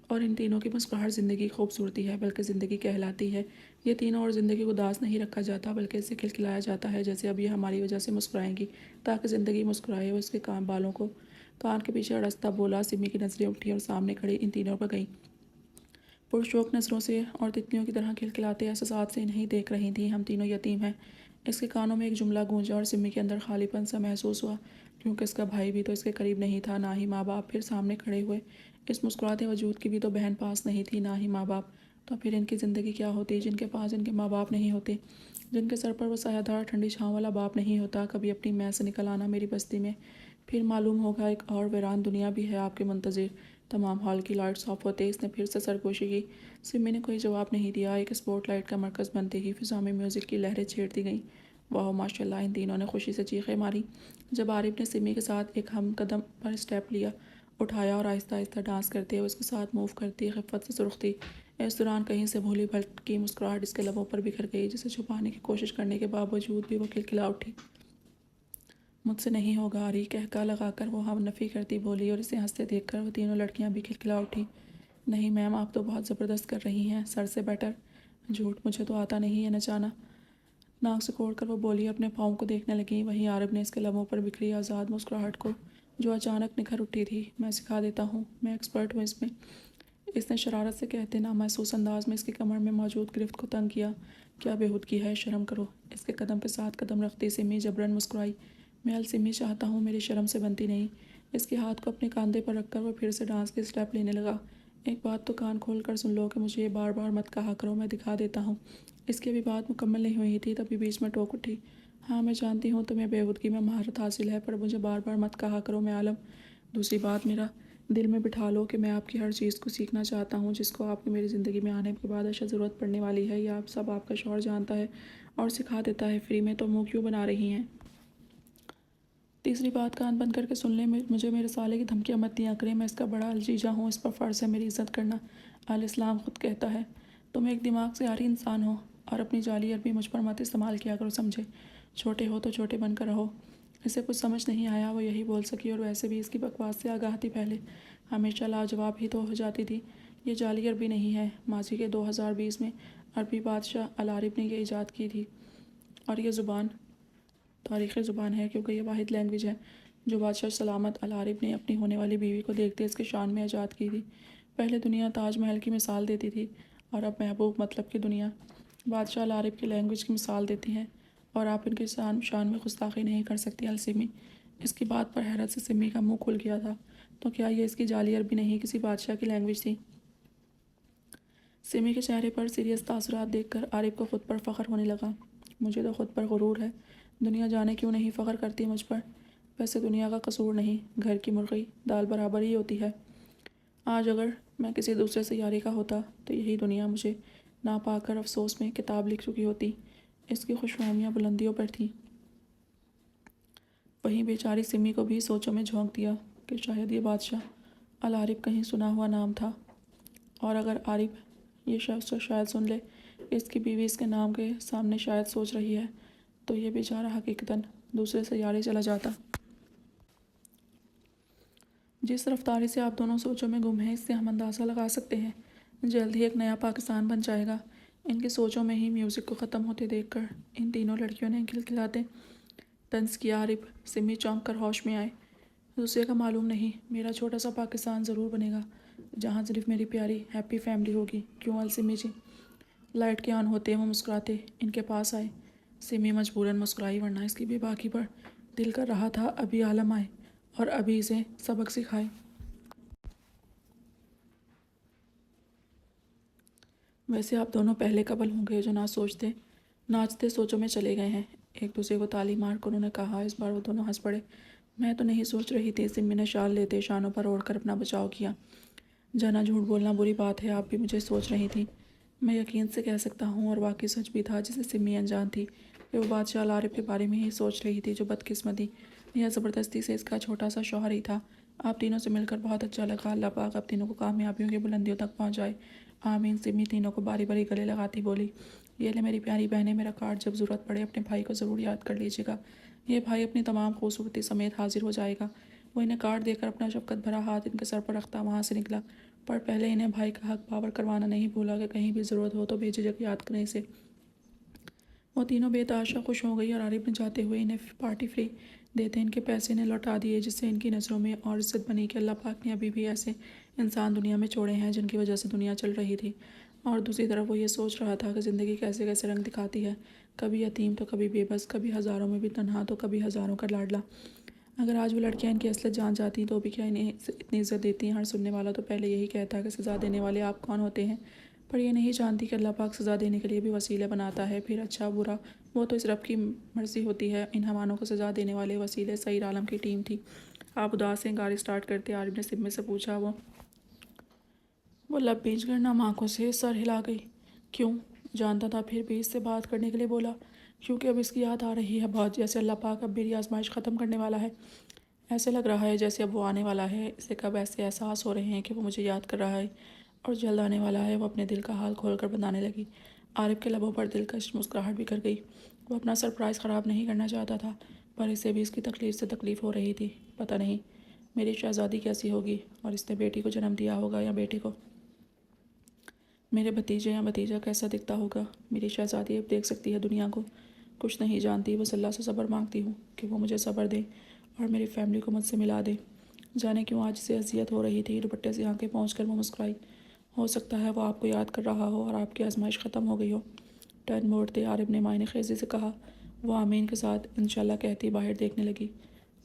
اور ان تینوں کی مسکراہٹ زندگی کی خوبصورتی ہے، بلکہ زندگی کہلاتی ہے یہ تینوں، اور زندگی کو اداس نہیں رکھا جاتا بلکہ اسے کھلکھلایا جاتا ہے، جیسے اب یہ ہماری وجہ سے مسکرائیں گی تاکہ زندگی مسکرائے۔ وہ اس کے بالوں کو کان کے پیچھے اڑستا بولا۔ سمی کی نظریں اٹھی اور سامنے کھڑی ان تینوں پر گئیں، پرشوق نظروں سے اور تتلیوں کی طرح کھلکھلاتے احساسات سے انہیں دیکھ رہی تھیں۔ ہم تینوں یتیم ہیں، اس کے کانوں میں ایک جملہ گونجا اور سمی کے اندر خالی پن سا محسوس ہوا، کیونکہ اس کا بھائی بھی تو اس کے قریب نہیں تھا، نہ ہی ماں باپ پھر سامنے کھڑے ہوئے۔ اس مسکراتے وجود کی بھی تو بہن پاس نہیں تھی، نہ ہی ماں باپ، تو پھر ان کی زندگی کیا ہوتی جن کے پاس ان کے ماں باپ نہیں ہوتے، جن کے سر پر وہ سایہ دار ٹھنڈی چھاؤں والا باپ نہیں ہوتا۔ کبھی اپنی میں سے نکل آنا میری بستی میں، پھر معلوم ہوگا ایک اور ویران دنیا بھی ہے آپ کے منتظر۔ تمام ہال کی لائٹس آف ہوتے اس نے پھر سے سرگوشی کی۔ سمی نے کوئی جواب نہیں دیا۔ ایک اسپوٹ لائٹ کا مرکز بنتے ہی فضا میں میوزک کی لہریں چھیڑ دی گئیں۔ واہ ماشاء اللہ، ان تینوں نے خوشی سے چیخیں ماری جب عارف نے سمی کے ساتھ ایک ہم قدم پر اسٹیپ لیا، اٹھایا اور آہستہ آہستہ ڈانس کرتے ہوئے اس کے ساتھ موو کرتی خفت سے سرخ تھی۔ اس دوران کہیں سے بھولی بھٹکی مسکراہٹ اس کے لبوں پر بکھر گئی، جسے چھپانے کی کوشش کرنے کے باوجود بھی وہ کھلکھلا اٹھی۔ مجھ سے نہیں ہوگا آری، کہکا لگا کر وہ ہم نفی کرتی بولی، اور اسے ہنستے دیکھ کر وہ تینوں لڑکیاں بھی کھلکھلا اٹھی۔ نہیں میم، آپ تو بہت زبردست کر رہی ہیں، سر سے بیٹر۔ جھوٹ، مجھے تو آتا نہیں ہے نچانا۔ ناک سکوڑ کر وہ بولی، اپنے پاؤں کو دیکھنے لگی۔ وہیں عارف نے اس کے لبوں پر بکھری آزاد مسکراہٹ کو، جو اچانک نکھر اٹھی تھی، میں سکھا دیتا ہوں، میں ایکسپرٹ ہوں اس میں۔ اس نے شرارت سے کہتے نامحسوس انداز میں اس کی کمر میں موجود گرفت کو تنگ کیا۔ کیا بےہودگی ہے، شرم کرو۔ اس کے قدم پہ 7 قدم رکھتی سمی جبراً مسکرائی۔ میں السمی چاہتا ہوں، میری شرم سے بنتی نہیں۔ اس کے ہاتھ کو اپنے کاندھے پر رکھ کر وہ پھر سے ڈانس کے اسٹیپ لینے لگا۔ ایک بات تو کان کھول کر سن لو کہ مجھے یہ بار بار مت کہا کرو، میں دکھا دیتا ہوں۔ اس کی ابھی بات مکمل نہیں ہوئی تھی تبھی بیچ میں ٹوک اٹھی۔ ہاں میں جانتی ہوں تمہیں بےہودگی میں مہارت حاصل ہے، پر مجھے بار بار مت کہا کرو میں عالم۔ دوسری بات، میرا دل میں بٹھا لو کہ میں آپ کی ہر چیز کو سیکھنا چاہتا ہوں جس کو آپ کی میری زندگی میں آنے کے بعد اشد ضرورت پڑنے والی ہے۔ یہ آپ سب آپ کا شوہر جانتا ہے اور سکھا دیتا ہے فری میں، تو منہ کیوں بنا رہی ہیں؟ تیسری بات، کان بند کر کے سن لیں، مجھے میرے سالے کی دھمکیاں مت دیا کریں، میں اس کا بڑا الجیجا ہوں، اس پر فرض ہے میری عزت کرنا۔ الاسلام خود کہتا ہے تم ایک دماغ سے عاری انسان ہو، اور اپنی جعلی عربی مجھ پر مت استعمال کیا کرو، سمجھے؟ چھوٹے ہو تو چھوٹے بن کر رہو۔ اسے کچھ سمجھ نہیں آیا، وہ یہی بول سکی، اور ویسے بھی اس کی بکواس سے آگاہ تھی پہلے، ہمیشہ لاجواب ہی تو ہو جاتی تھی۔ یہ جعلی عربی نہیں ہے، ماضی کے 2020 میں عربی بادشاہ العارب نے یہ ایجاد کی تھی، اور یہ زبان تاریخی زبان ہے، کیونکہ یہ واحد لینگویج ہے جو بادشاہ سلامت العارب نے اپنی ہونے والی بیوی کو دیکھتے اس کے شان میں ایجاد کی تھی۔ پہلے دنیا تاج محل کی مثال دیتی تھی، اور اب محبوب مطلب کی دنیا بادشاہ العارب کی لینگویج کی مثال دیتی ہے، اور آپ ان کے شان میں گستاخی نہیں کر سکتی السمی۔ اس کی بات پر حیرت سے سمی کا منہ کھل گیا تھا۔ تو کیا یہ اس کی جعلی عربی نہیں کسی بادشاہ کی لینگویج تھی؟ سمی کے چہرے پر سیریس تاثرات دیکھ کر عارف کو خود پر فخر ہونے لگا۔ مجھے تو خود پر غرور ہے، دنیا جانے کیوں نہیں فخر کرتی مجھ پر۔ ویسے دنیا کا قصور نہیں، گھر کی مرغی دال برابر ہی ہوتی ہے۔ آج اگر میں کسی دوسرے سیارے کا ہوتا تو یہی دنیا مجھے نہ پا کر افسوس میں کتاب لکھ چکی ہوتی۔ اس کی خوش فہمیاں بلندیوں پر تھیں۔ وہیں بیچاری سمی کو بھی سوچوں میں جھونک دیا کہ شاید یہ بادشاہ العارب کہیں سنا ہوا نام تھا، اور اگر عارب یہ شخص جو شاید سن لے اس کی بیوی اس کے نام کے سامنے شاید سوچ رہی ہے، تو یہ بیچارہ حقیقتاً دوسرے سیارے چلا جاتا۔ جس رفتاری سے آپ دونوں سوچوں میں گم ہیں، اس سے ہم اندازہ لگا سکتے ہیں جلد ہی ایک نیا پاکستان بن جائے گا۔ ان کی سوچوں میں ہی میوزک کو ختم ہوتے دیکھ کر ان تینوں لڑکیوں نے کھلکھلاتے طنز کیا۔ عارف سمی چونک کر ہوش میں آئے۔ دوسرے کا معلوم نہیں، میرا چھوٹا سا پاکستان ضرور بنے گا جہاں صرف میری پیاری ہیپی فیملی ہوگی، کیوں السمی جی؟ لائٹ کے آن ہوتے وہ مسکراتے ان کے پاس آئے۔ سمی مجبوراً مسکرائی، ورنہ اس کی بے باکی پر دل کر رہا تھا ابھی عالم آئے اور ابھی اسے سبق سکھائے۔ ویسے آپ دونوں پہلے قبل ہوں گے جو نہ سوچتے ناچتے سوچوں میں چلے گئے ہیں، ایک دوسرے کو تالی مار کر انہوں نے کہا۔ اس بار وہ دونوں ہنس پڑے۔ میں تو نہیں سوچ رہی تھی، سمی نے شال لیتے شانوں پر اوڑھ کر اپنا بچاؤ کیا۔ جانا جھوٹ بولنا بری بات ہے، آپ بھی مجھے سوچ رہی تھی۔ میں یقین سے کہہ سکتا ہوں، اور واقعی سچ بھی تھا جسے سمی انجان تھی، کہ وہ بادشاہ العارب کے بارے میں ہی سوچ رہی تھی، جو بدقسمتی یا زبردستی سے اس کا چھوٹا سا شوہر ہی تھا۔ آپ تینوں سے مل کر بہت اچھا لگا، اللہ پاک آپ تینوں کو کامیابیوں کی بلندیوں تک پہنچائے، آمین۔ سمی تینوں کو باری باری گلے لگاتی بولی، یہ لے میری پیاری بہنیں، میرا کارڈ، جب ضرورت پڑے اپنے بھائی کو ضرور یاد کر لیجیے گا، یہ بھائی اپنی تمام خوبصورتی سمیت حاضر ہو جائے گا۔ وہ انہیں کارڈ دے کر اپنا شفقت بھرا ہاتھ ان کے سر پر رکھتا وہاں سے نکلا، پر پہلے انہیں بھائی کا حق باور کروانا نہیں بھولا کہ کہیں بھی ضرورت ہو تو بے جھجک یاد کریں اسے۔ وہ تینوں بے تحاشا خوش ہو گئی، اور عارف نے جاتے ہوئے انہیں پارٹی فری دیتے ان کے پیسے انہیں لوٹا دیے، جس سے ان کی نظروں میں اور عزت بنی کہ اللہ پاک نے ابھی بھی ایسے انسان دنیا میں چھوڑے ہیں جن کی وجہ سے دنیا چل رہی تھی۔ اور دوسری طرف وہ یہ سوچ رہا تھا کہ زندگی کیسے کیسے رنگ دکھاتی ہے، کبھی یتیم تو کبھی بے بس، کبھی ہزاروں میں بھی تنہا تو کبھی ہزاروں کا لاڈلا۔ اگر آج وہ لڑکیاں ان کی اصلیت جان جاتی تو بھی کیا انہیں اتنی عزت دیتی ہیں؟ ہر سننے والا تو پہلے یہی کہتا کہ سزا دینے والے آپ کون ہوتے ہیں، پر یہ نہیں جانتی کہ اللہ پاک سزا دینے کے لیے بھی وسیلے بناتا ہے، پھر اچھا برا وہ تو اس رب کی مرضی ہوتی ہے۔ ان حیوانوں کو سزا دینے والے وسیلے سعید عالم کی ٹیم تھی۔ آپ اداس ہیں؟ گاڑی سٹارٹ کرتے عارف نے سمے سے پوچھا۔ وہ لب بھیج کر نم آنکھوں سے سر ہلا گئی۔ کیوں؟ جانتا تھا پھر بھی اس سے بات کرنے کے لیے بولا۔ کیونکہ اب اس کی یاد آ رہی ہے بہت، جیسے اللہ پاک اب میری آزمائش ختم کرنے والا ہے۔ ایسے لگ رہا ہے جیسے اب وہ آنے والا ہے۔ اسے کب ایسے احساس ہو رہے ہیں کہ وہ مجھے یاد کر رہا ہے اور جلد آنے والا ہے۔ وہ اپنے دل کا حال کھول کر بتانے لگی۔ عارف کے لبوں پر دلکش مسکراہٹ بکھر گئی۔ وہ اپنا سرپرائز خراب نہیں کرنا چاہتا تھا، پر اسے بھی اس کی تکلیف سے تکلیف ہو رہی تھی۔ پتہ نہیں میری شہزادی کیسی ہوگی، اور اس نے بیٹی کو جنم دیا ہوگا یا بیٹے کو؟ میرے بھتیجے یا بھتیجا کیسا دکھتا ہوگا؟ میری شہزادی اب دیکھ سکتی ہے دنیا کو۔ کچھ نہیں جانتی، بس اللہ سے صبر مانگتی ہوں کہ وہ مجھے صبر دے اور میری فیملی کو مجھ سے ملا دے۔ جانے کیوں آج سے اذیت ہو رہی تھی۔ دوپٹے سے آنکھیں پہنچ کر وہ مسکرائی۔ ہو سکتا ہے وہ آپ کو یاد کر رہا ہو اور آپ کی آزمائش ختم ہو گئی ہو۔ ٹرن موڑتے عارف نے معنی خیزی سے کہا۔ وہ آمین کے ساتھ انشاءاللہ کہتی باہر دیکھنے لگی۔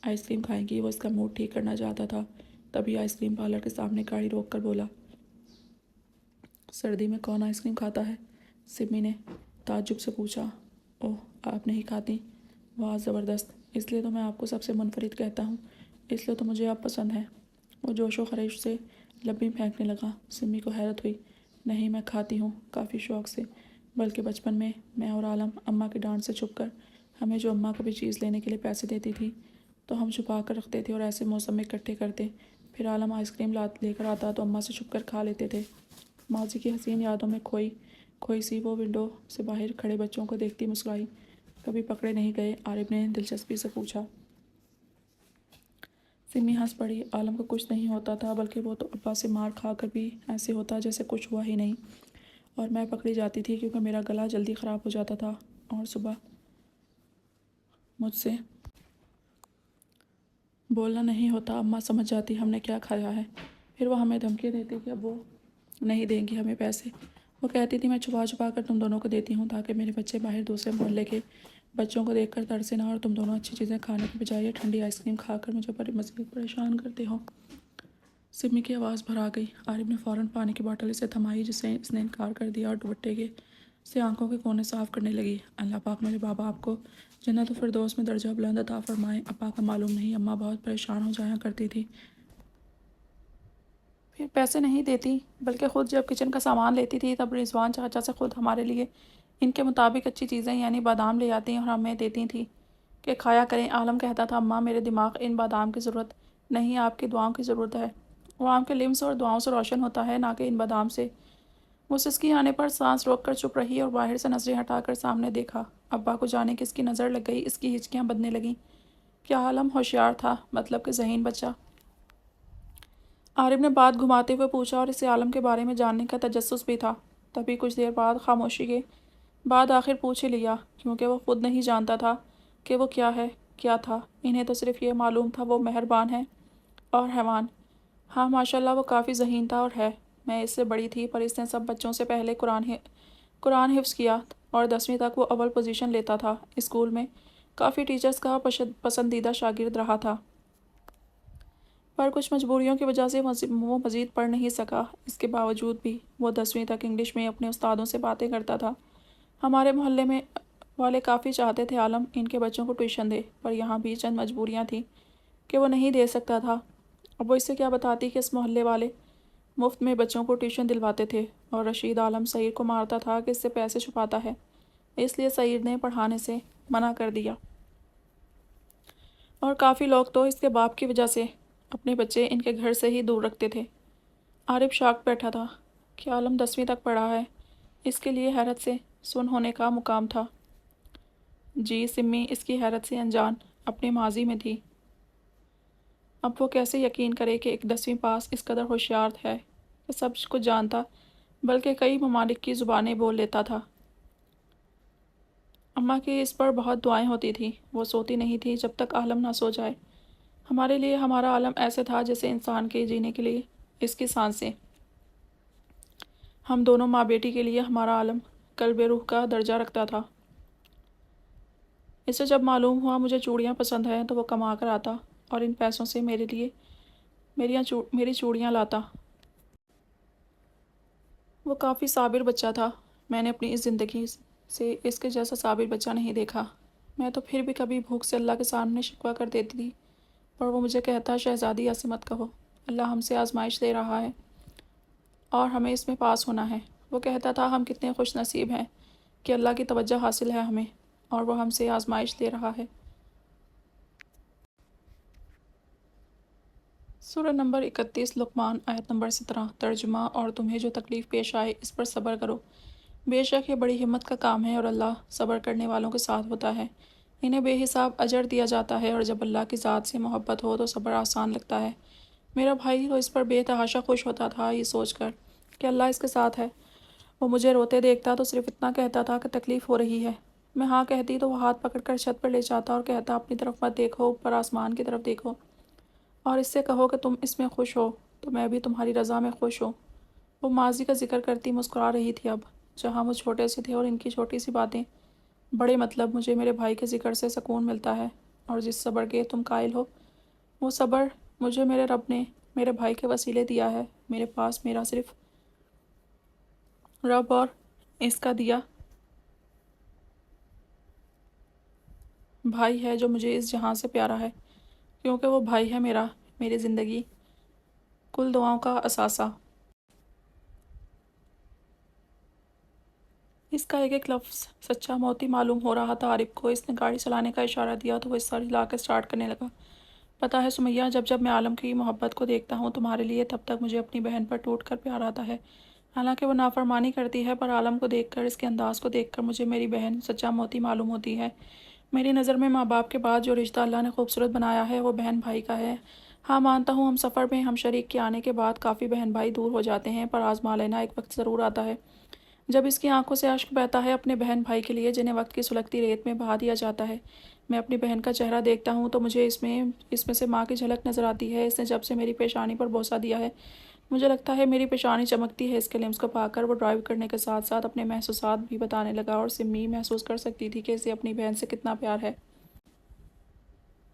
آئس کریم کھائیں گی؟ وہ اس کا موڈ ٹھیک کرنا چاہتا تھا، تبھی آئس کریم پارلر کے سامنے گاڑی روک کر بولا۔ سردی میں کون آئس کریم کھاتا ہے؟ سمی نے تعجب سے پوچھا۔ اوہ، آپ نہیں کھاتی؟ واہ زبردست! اس لیے تو میں آپ کو سب سے منفرد کہتا ہوں، اس لیے تو مجھے آپ پسند ہیں۔ وہ جوش و خروش سے لبیں پھینکنے لگا۔ سمی کو حیرت ہوئی۔ نہیں، میں کھاتی ہوں، کافی شوق سے، بلکہ بچپن میں اور عالم اماں کی ڈانٹ سے چھپ کر، ہمیں جو اماں کبھی چیز لینے کے لیے پیسے دیتی تھی تو ہم چھپا کر رکھتے تھے اور ایسے موسم میں اکٹھے کرتے، پھر عالم آئس کریم لے کر آتا تو اماں سے چھپ کر کھا لیتے تھے۔ ماضی کی حسین یادوں میں کھوئی سی وہ ونڈو سے باہر کھڑے بچوں کو دیکھتی مسکرائی۔ کبھی پکڑے نہیں گئے؟ عارف نے دلچسپی سے پوچھا۔ سمی ہنس پڑی۔ عالم کو کچھ نہیں ہوتا تھا، بلکہ وہ تو ابا سے مار کھا کر بھی ایسے ہوتا جیسے کچھ ہوا ہی نہیں، اور میں پکڑی جاتی تھی کیونکہ میرا گلا جلدی خراب ہو جاتا تھا اور صبح مجھ سے بولنا نہیں ہوتا۔ اماں سمجھ جاتی ہم نے کیا کھایا ہے، پھر وہ ہمیں دھمکی دیتی کہ اب وہ نہیں دیں گی ہمیں پیسے۔ وہ کہتی تھی میں چھپا چھپا کر تم دونوں کو دیتی ہوں تاکہ میرے بچے باہر دوسرے محلے کے بچوں کو دیکھ کر ترسے نہ، اور تم دونوں اچھی چیزیں کھانے کے بجائے ٹھنڈی آئس کریم کھا کر مجھے مزید پریشان کرتے ہو۔ سمی کی آواز بھر آ گئی۔ عارف نے فوراً پانی کی بوتل اسے تھمائی، جسے اس نے انکار کر دیا، اور دوپٹے سے آنکھوں کے کونے صاف کرنے لگی۔ اللہ پاک میرے بابا آپ کو جنت الفردوس میں درجہ بلند عطا فرمائے۔ ابا کا معلوم نہیں اماں بہت پریشان ہو جایا کرتی تھی، پھر پیسے نہیں دیتی، بلکہ خود جب کچن کا سامان لیتی تھی تب رضوان چاچا سے خود ہمارے لیے ان کے مطابق اچھی چیزیں یعنی بادام لے آتی اور ہمیں دیتی تھیں کہ کھایا کریں۔ عالم کہتا تھا اماں میرے دماغ ان بادام کی ضرورت نہیں، آپ کی دعاؤں کی ضرورت ہے، وہ آپ کے لمس اور دعاؤں سے روشن ہوتا ہے، نہ کہ ان بادام سے۔ وہ سسکی آنے پر سانس روک کر چپ رہی اور باہر سے نظریں ہٹا کر سامنے دیکھا۔ ابا کو جانے کس کی نظر لگ گئی، اس کی ہچکیاں بندھنے لگیں۔ کیا عالم ہوشیار تھا؟ مطلب کہ ذہین بچہ؟ عارف نے بات گھماتے ہوئے پوچھا، اور اسے عالم کے بارے میں جاننے کا تجسس بھی تھا۔ تبھی کچھ دیر بعد خاموشی کے بعد آخر پوچھ ہی لیا، کیونکہ وہ خود نہیں جانتا تھا کہ وہ کیا ہے، کیا تھا۔ انہیں تو صرف یہ معلوم تھا وہ مہربان ہے اور حیوان۔ ہاں ماشاءاللہ وہ کافی ذہین تھا اور ہے۔ میں اس سے بڑی تھی، پر اس نے سب بچوں سے پہلے قرآن حفظ کیا اور 10ویں تک وہ اول پوزیشن لیتا تھا۔ اسکول میں کافی ٹیچرز کا پسندیدہ شاگرد رہا تھا، پر کچھ مجبوریوں کی وجہ سے وہ مزید پڑھ نہیں سکا۔ اس کے باوجود بھی وہ 10ویں تک انگلش میں اپنے استادوں سے باتیں کرتا تھا۔ ہمارے محلے میں والے کافی چاہتے تھے عالم ان کے بچوں کو ٹیوشن دے، پر یہاں بھی چند مجبوریاں تھیں کہ وہ نہیں دے سکتا تھا۔ اب وہ اس سے کیا بتاتی کہ اس محلے والے مفت میں بچوں کو ٹیوشن دلواتے تھے، اور رشید عالم سعید کو مارتا تھا کہ اس سے پیسے چھپاتا ہے، اس لیے سعید نے پڑھانے سے منع کر دیا، اور کافی لوگ تو اس کے باپ کی وجہ سے اپنے بچے ان کے گھر سے ہی دور رکھتے تھے۔ عارف شاک بیٹھا تھا کہ عالم 10ویں تک پڑھا ہے، اس کے لیے حیرت سے سن ہونے کا مقام تھا۔ جی سمی اس کی حیرت سے انجان اپنے ماضی میں تھی۔ اب وہ کیسے یقین کرے کہ ایک 10ویں پاس اس قدر ہوشیار ہے کہ سب کچھ جانتا، بلکہ کئی ممالک کی زبانیں بول لیتا تھا۔ اماں کی اس پر بہت دعائیں ہوتی تھیں، وہ سوتی نہیں تھی جب تک عالم نہ سو جائے۔ ہمارے لیے ہمارا عالم ایسے تھا جیسے انسان کے جینے کے لیے اس کی سانسیں۔ ہم دونوں ماں بیٹی کے لیے ہمارا عالم قلب روح کا درجہ رکھتا تھا۔ اسے جب معلوم ہوا مجھے چوڑیاں پسند ہیں تو وہ کما کر آتا اور ان پیسوں سے میرے لیے میری چوڑیاں لاتا۔ وہ کافی صابر بچہ تھا، میں نے اپنی اس زندگی سے اس کے جیسا صابر بچہ نہیں دیکھا۔ میں تو پھر بھی کبھی بھوک سے اللہ کے سامنے شکوہ کر دیتی تھی، پر وہ مجھے کہتا شہزادی ایسے مت کہو، اللہ ہم سے آزمائش دے رہا ہے اور ہمیں اس میں پاس ہونا ہے۔ وہ کہتا تھا ہم کتنے خوش نصیب ہیں کہ اللہ کی توجہ حاصل ہے ہمیں اور وہ ہم سے آزمائش دے رہا ہے۔ سورہ نمبر 31 لقمان آیت نمبر 17 ترجمہ۔ اور تمہیں جو تکلیف پیش آئے اس پر صبر کرو، بے شک یہ بڑی ہمت کا کام ہے اور اللہ صبر کرنے والوں کے ساتھ ہوتا ہے۔ انہیں بے حساب اجر دیا جاتا ہے اور جب اللہ کی ذات سے محبت ہو تو صبر آسان لگتا ہے۔ میرا بھائی تو اس پر بے تحاشا خوش ہوتا تھا یہ سوچ کر کہ اللہ اس کے ساتھ ہے۔ وہ مجھے روتے دیکھتا تو صرف اتنا کہتا تھا کہ تکلیف ہو رہی ہے۔ میں ہاں کہتی تو وہ ہاتھ پکڑ کر چھت پر لے جاتا اور کہتا اپنی طرف مت دیکھو، اوپر آسمان کی طرف دیکھو اور اس سے کہو کہ تم اس میں خوش ہو تو میں بھی تمہاری رضا میں خوش ہوں۔ وہ ماضی کا ذکر کرتی مسکرا رہی تھی، اب جہاں وہ چھوٹے سے تھے اور ان کی چھوٹی سی باتیں بڑے مطلب۔ مجھے میرے بھائی کے ذکر سے سکون ملتا ہے اور جس صبر کے تم قائل ہو وہ صبر مجھے میرے رب نے میرے بھائی کے وسیلے دیا ہے۔ میرے پاس میرا صرف رب اور اس کا دیا بھائی ہے جو مجھے اس جہاں سے پیارا ہے، کیونکہ وہ بھائی ہے میری زندگی کل دعاؤں کا اثاثہ۔ اس کا ایک ایک لفظ سچا موتی معلوم ہو رہا تھا عارف کو۔ اس نے گاڑی چلانے کا اشارہ دیا تو وہ اس سر ہلا کے سٹارٹ کرنے لگا۔ پتہ ہے سمیہ، جب جب میں عالم کی محبت کو دیکھتا ہوں تمہارے لیے، تب تک مجھے اپنی بہن پر ٹوٹ کر پیار آتا ہے۔ حالانکہ وہ نافرمانی کرتی ہے، پر عالم کو دیکھ کر، اس کے انداز کو دیکھ کر مجھے میری بہن سچا موتی معلوم ہوتی ہے۔ میری نظر میں ماں باپ کے بعد جو رشتہ اللہ نے خوبصورت بنایا ہے وہ بہن بھائی کا ہے۔ ہاں مانتا ہوں ہم سفر میں ہم شریک کے آنے کے بعد کافی بہن بھائی دور ہو جاتے ہیں، پر آزما لینا ایک وقت ضرور آتا ہے جب اس کی آنکھوں سے اشک بہتا ہے اپنے بہن بھائی کے لیے جنہیں وقت کی سلگتی ریت میں بہا دیا جاتا ہے۔ میں اپنی بہن کا چہرہ دیکھتا ہوں تو مجھے اس میں سے ماں کی جھلک نظر آتی ہے۔ اس نے جب سے میری پیشانی پر بوسہ دیا ہے مجھے لگتا ہے میری پیشانی چمکتی ہے۔ اس کے لمس کو پا کر وہ ڈرائیو کرنے کے ساتھ ساتھ اپنے محسوسات بھی بتانے لگا اور سمی محسوس کر سکتی تھی کہ اسے اپنی بہن سے کتنا پیار ہے۔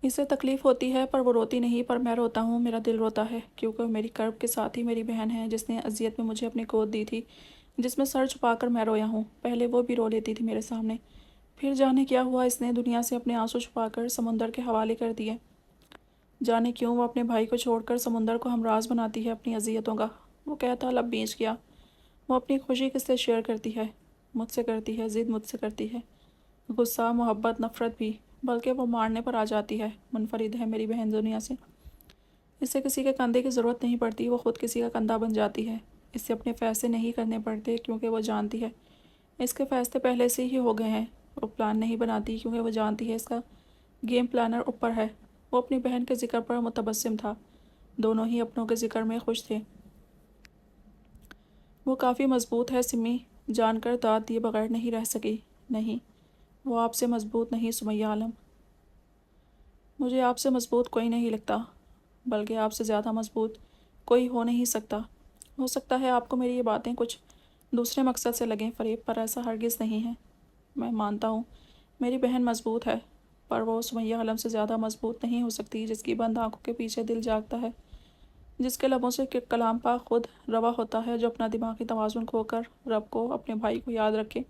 اسے تکلیف ہوتی ہے پر وہ روتی نہیں، پر میں روتا ہوں، میرا دل روتا ہے، کیونکہ میری کرب کے ساتھ ہی میری بہن ہے جس نے اذیت میں مجھے اپنی گود دی تھی، جس میں سر چھپا کر میں رویا ہوں۔ پہلے وہ بھی رو لیتی تھی میرے سامنے، پھر جانے کیا ہوا اس نے دنیا سے اپنے آنسو چھپا کر سمندر کے حوالے کر دیے۔ جانے کیوں وہ اپنے بھائی کو چھوڑ کر سمندر کو ہمراز بناتی ہے اپنی اذیتوں کا۔ وہ کہتا لب بیچ گیا۔ وہ اپنی خوشی کس سے شیئر کرتی ہے؟ مجھ سے کرتی ہے، ضد مجھ سے کرتی ہے، غصہ، محبت، نفرت بھی، بلکہ وہ مارنے پر آ جاتی ہے۔ منفرد ہے میری بہن دنیا سے، اسے کسی کے کندھے کی ضرورت نہیں پڑتی، وہ خود کسی کا کندھا بن جاتی ہے۔ اس سے اپنے فیصلے نہیں کرنے پڑتے کیونکہ وہ جانتی ہے اس کے فیصلے پہلے سے ہی ہو گئے ہیں۔ وہ پلان نہیں بناتی کیونکہ وہ جانتی ہے اس کا گیم پلانر اوپر ہے۔ وہ اپنی بہن کے ذکر پر متبسم تھا، دونوں ہی اپنوں کے ذکر میں خوش تھے۔ وہ کافی مضبوط ہے سمی، جان کر داد دیے بغیر نہیں رہ سکی۔ نہیں، وہ آپ سے مضبوط نہیں سمیہ عالم، مجھے آپ سے مضبوط کوئی نہیں لگتا، بلکہ آپ سے زیادہ مضبوط کوئی ہو نہیں سکتا۔ ہو سکتا ہے آپ کو میری یہ باتیں کچھ دوسرے مقصد سے لگیں فریب، پر ایسا ہرگز نہیں ہے۔ میں مانتا ہوں میری بہن مضبوط ہے، پر وہ سمیہ عالم سے زیادہ مضبوط نہیں ہو سکتی، جس کی بند آنکھوں کے پیچھے دل جاگتا ہے، جس کے لبوں سے کلام پاک خود روا ہوتا ہے، جو اپنا دماغی توازن کھو کر رب کو، اپنے بھائی کو یاد رکھے۔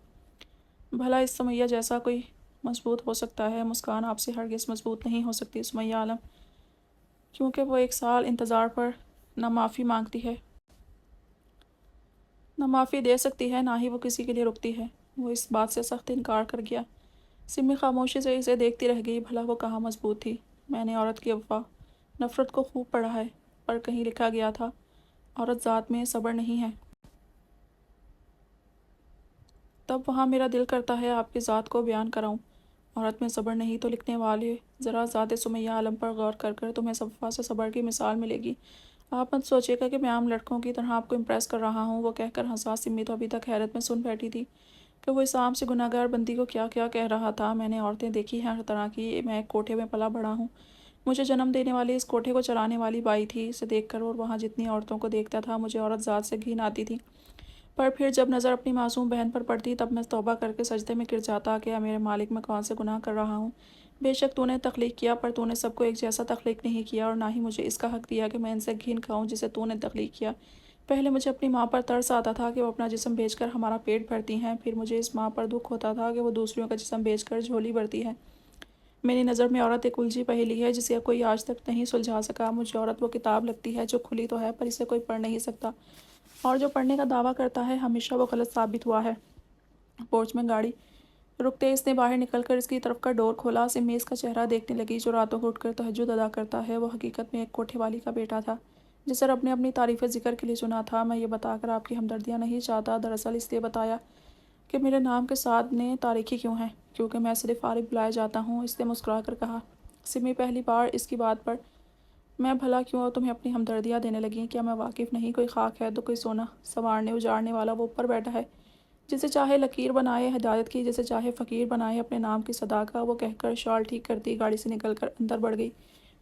بھلا اس سمیہ جیسا کوئی مضبوط ہو سکتا ہے؟ مسکان آپ سے ہرگز مضبوط نہیں ہو سکتی سمیہ عالم، کیونکہ وہ 1 سال انتظار پر نہ معافی مانگتی ہے، نہ معافی دے سکتی ہے، نہ ہی وہ کسی کے لیے رکتی ہے۔ وہ اس بات سے سخت انکار کر گیا۔ سمی خاموشی سے اسے دیکھتی رہ گئی۔ بھلا وہ کہاں مضبوط تھی؟ میں نے عورت کی وفا نفرت کو خوب پڑھا ہے، پر کہیں لکھا گیا تھا عورت ذات میں صبر نہیں ہے۔ تب وہاں میرا دل کرتا ہے آپ کی ذات کو بیان کراؤں۔ عورت میں صبر نہیں تو لکھنے والے ذرا ذات سمیہ عالم پر غور کر کر تمہیں صفحہ سے صبر کی مثال ملے گی۔ آپ مت سوچیے گا کہ میں عام لڑکوں کی طرح آپ کو امپریس کر رہا ہوں۔ وہ کہہ کر ہنسا۔ سمی تو ابھی تک حیرت میں سن بیٹھی تھی کہ وہ اس عام سے گناہ گار بندی کو کیا کیا کہہ رہا تھا۔ میں نے عورتیں دیکھی ہیں ہر طرح کی، میں ایک کوٹھے میں پلا بڑھا ہوں، مجھے جنم دینے والی اس کوٹھے کو چلانے والی بائی تھی۔ اسے دیکھ کر اور وہاں جتنی عورتوں کو دیکھتا تھا مجھے عورت ذات سے گھن آتی تھی، پر پھر جب نظر اپنی معصوم بہن پر پڑتی تب میں توبہ کر کے سجدے میں گر جاتا کہ اے میرے مالک، میں کون سے گناہ کر رہا ہوں۔ بے شک تو نے تخلیق کیا، پر تو نے سب کو ایک جیسا تخلیق نہیں کیا، اور نہ ہی مجھے اس کا حق دیا کہ میں ان سے گھین کھاؤں جسے تو نے تخلیق کیا۔ پہلے مجھے اپنی ماں پر ترس آتا تھا کہ وہ اپنا جسم بیچ کر ہمارا پیٹ بھرتی ہیں، پھر مجھے اس ماں پر دکھ ہوتا تھا کہ وہ دوسریوں کا جسم بیچ کر جھولی بھرتی ہے۔ میری نظر میں عورت ایک الجھی پہیلی ہے جسے کوئی آج تک نہیں سلجھا سکا۔ مجھے عورت وہ کتاب لگتی ہے جو کھلی تو ہے پر اسے کوئی پڑھ نہیں سکتا، اور جو پڑھنے کا دعویٰ کرتا ہے ہمیشہ وہ غلط ثابت ہوا ہے۔ پورچ میں گاڑی رکتے اس نے باہر نکل کر اس کی طرف کا ڈور کھولا۔ سمی اس کا چہرہ دیکھنے لگی جو راتوں کو اٹھ کر تہجد ادا کرتا ہے۔ وہ حقیقت میں ایک کوٹھے والی کا بیٹا تھا جسے رب نے اپنی تعریف ذکر کے لیے چنا تھا۔ میں یہ بتا کر آپ کی ہمدردیاں نہیں چاہتا، دراصل اس لیے بتایا کہ میرے نام کے ساتھ نے تاریخی کیوں ہے، کیونکہ میں صرف عارف بلایا جاتا ہوں، اس نے مسکرا کر کہا۔ سمی پہلی بار اس کی بات پر میں بھلا کیوں تمہیں اپنی ہمدردیاں دینے لگیں؟ کیا میں واقف نہیں؟ کوئی خاک ہے تو کوئی سونا سنوارنے اجاڑنے والا وہ اوپر بیٹھا ہے، جسے چاہے لکیر بنائے ہدایت کی، جسے چاہے فقیر بنائے اپنے نام کی صدا کا۔ وہ کہہ کر شال ٹھیک کرتی گاڑی سے نکل کر اندر بڑھ گئی۔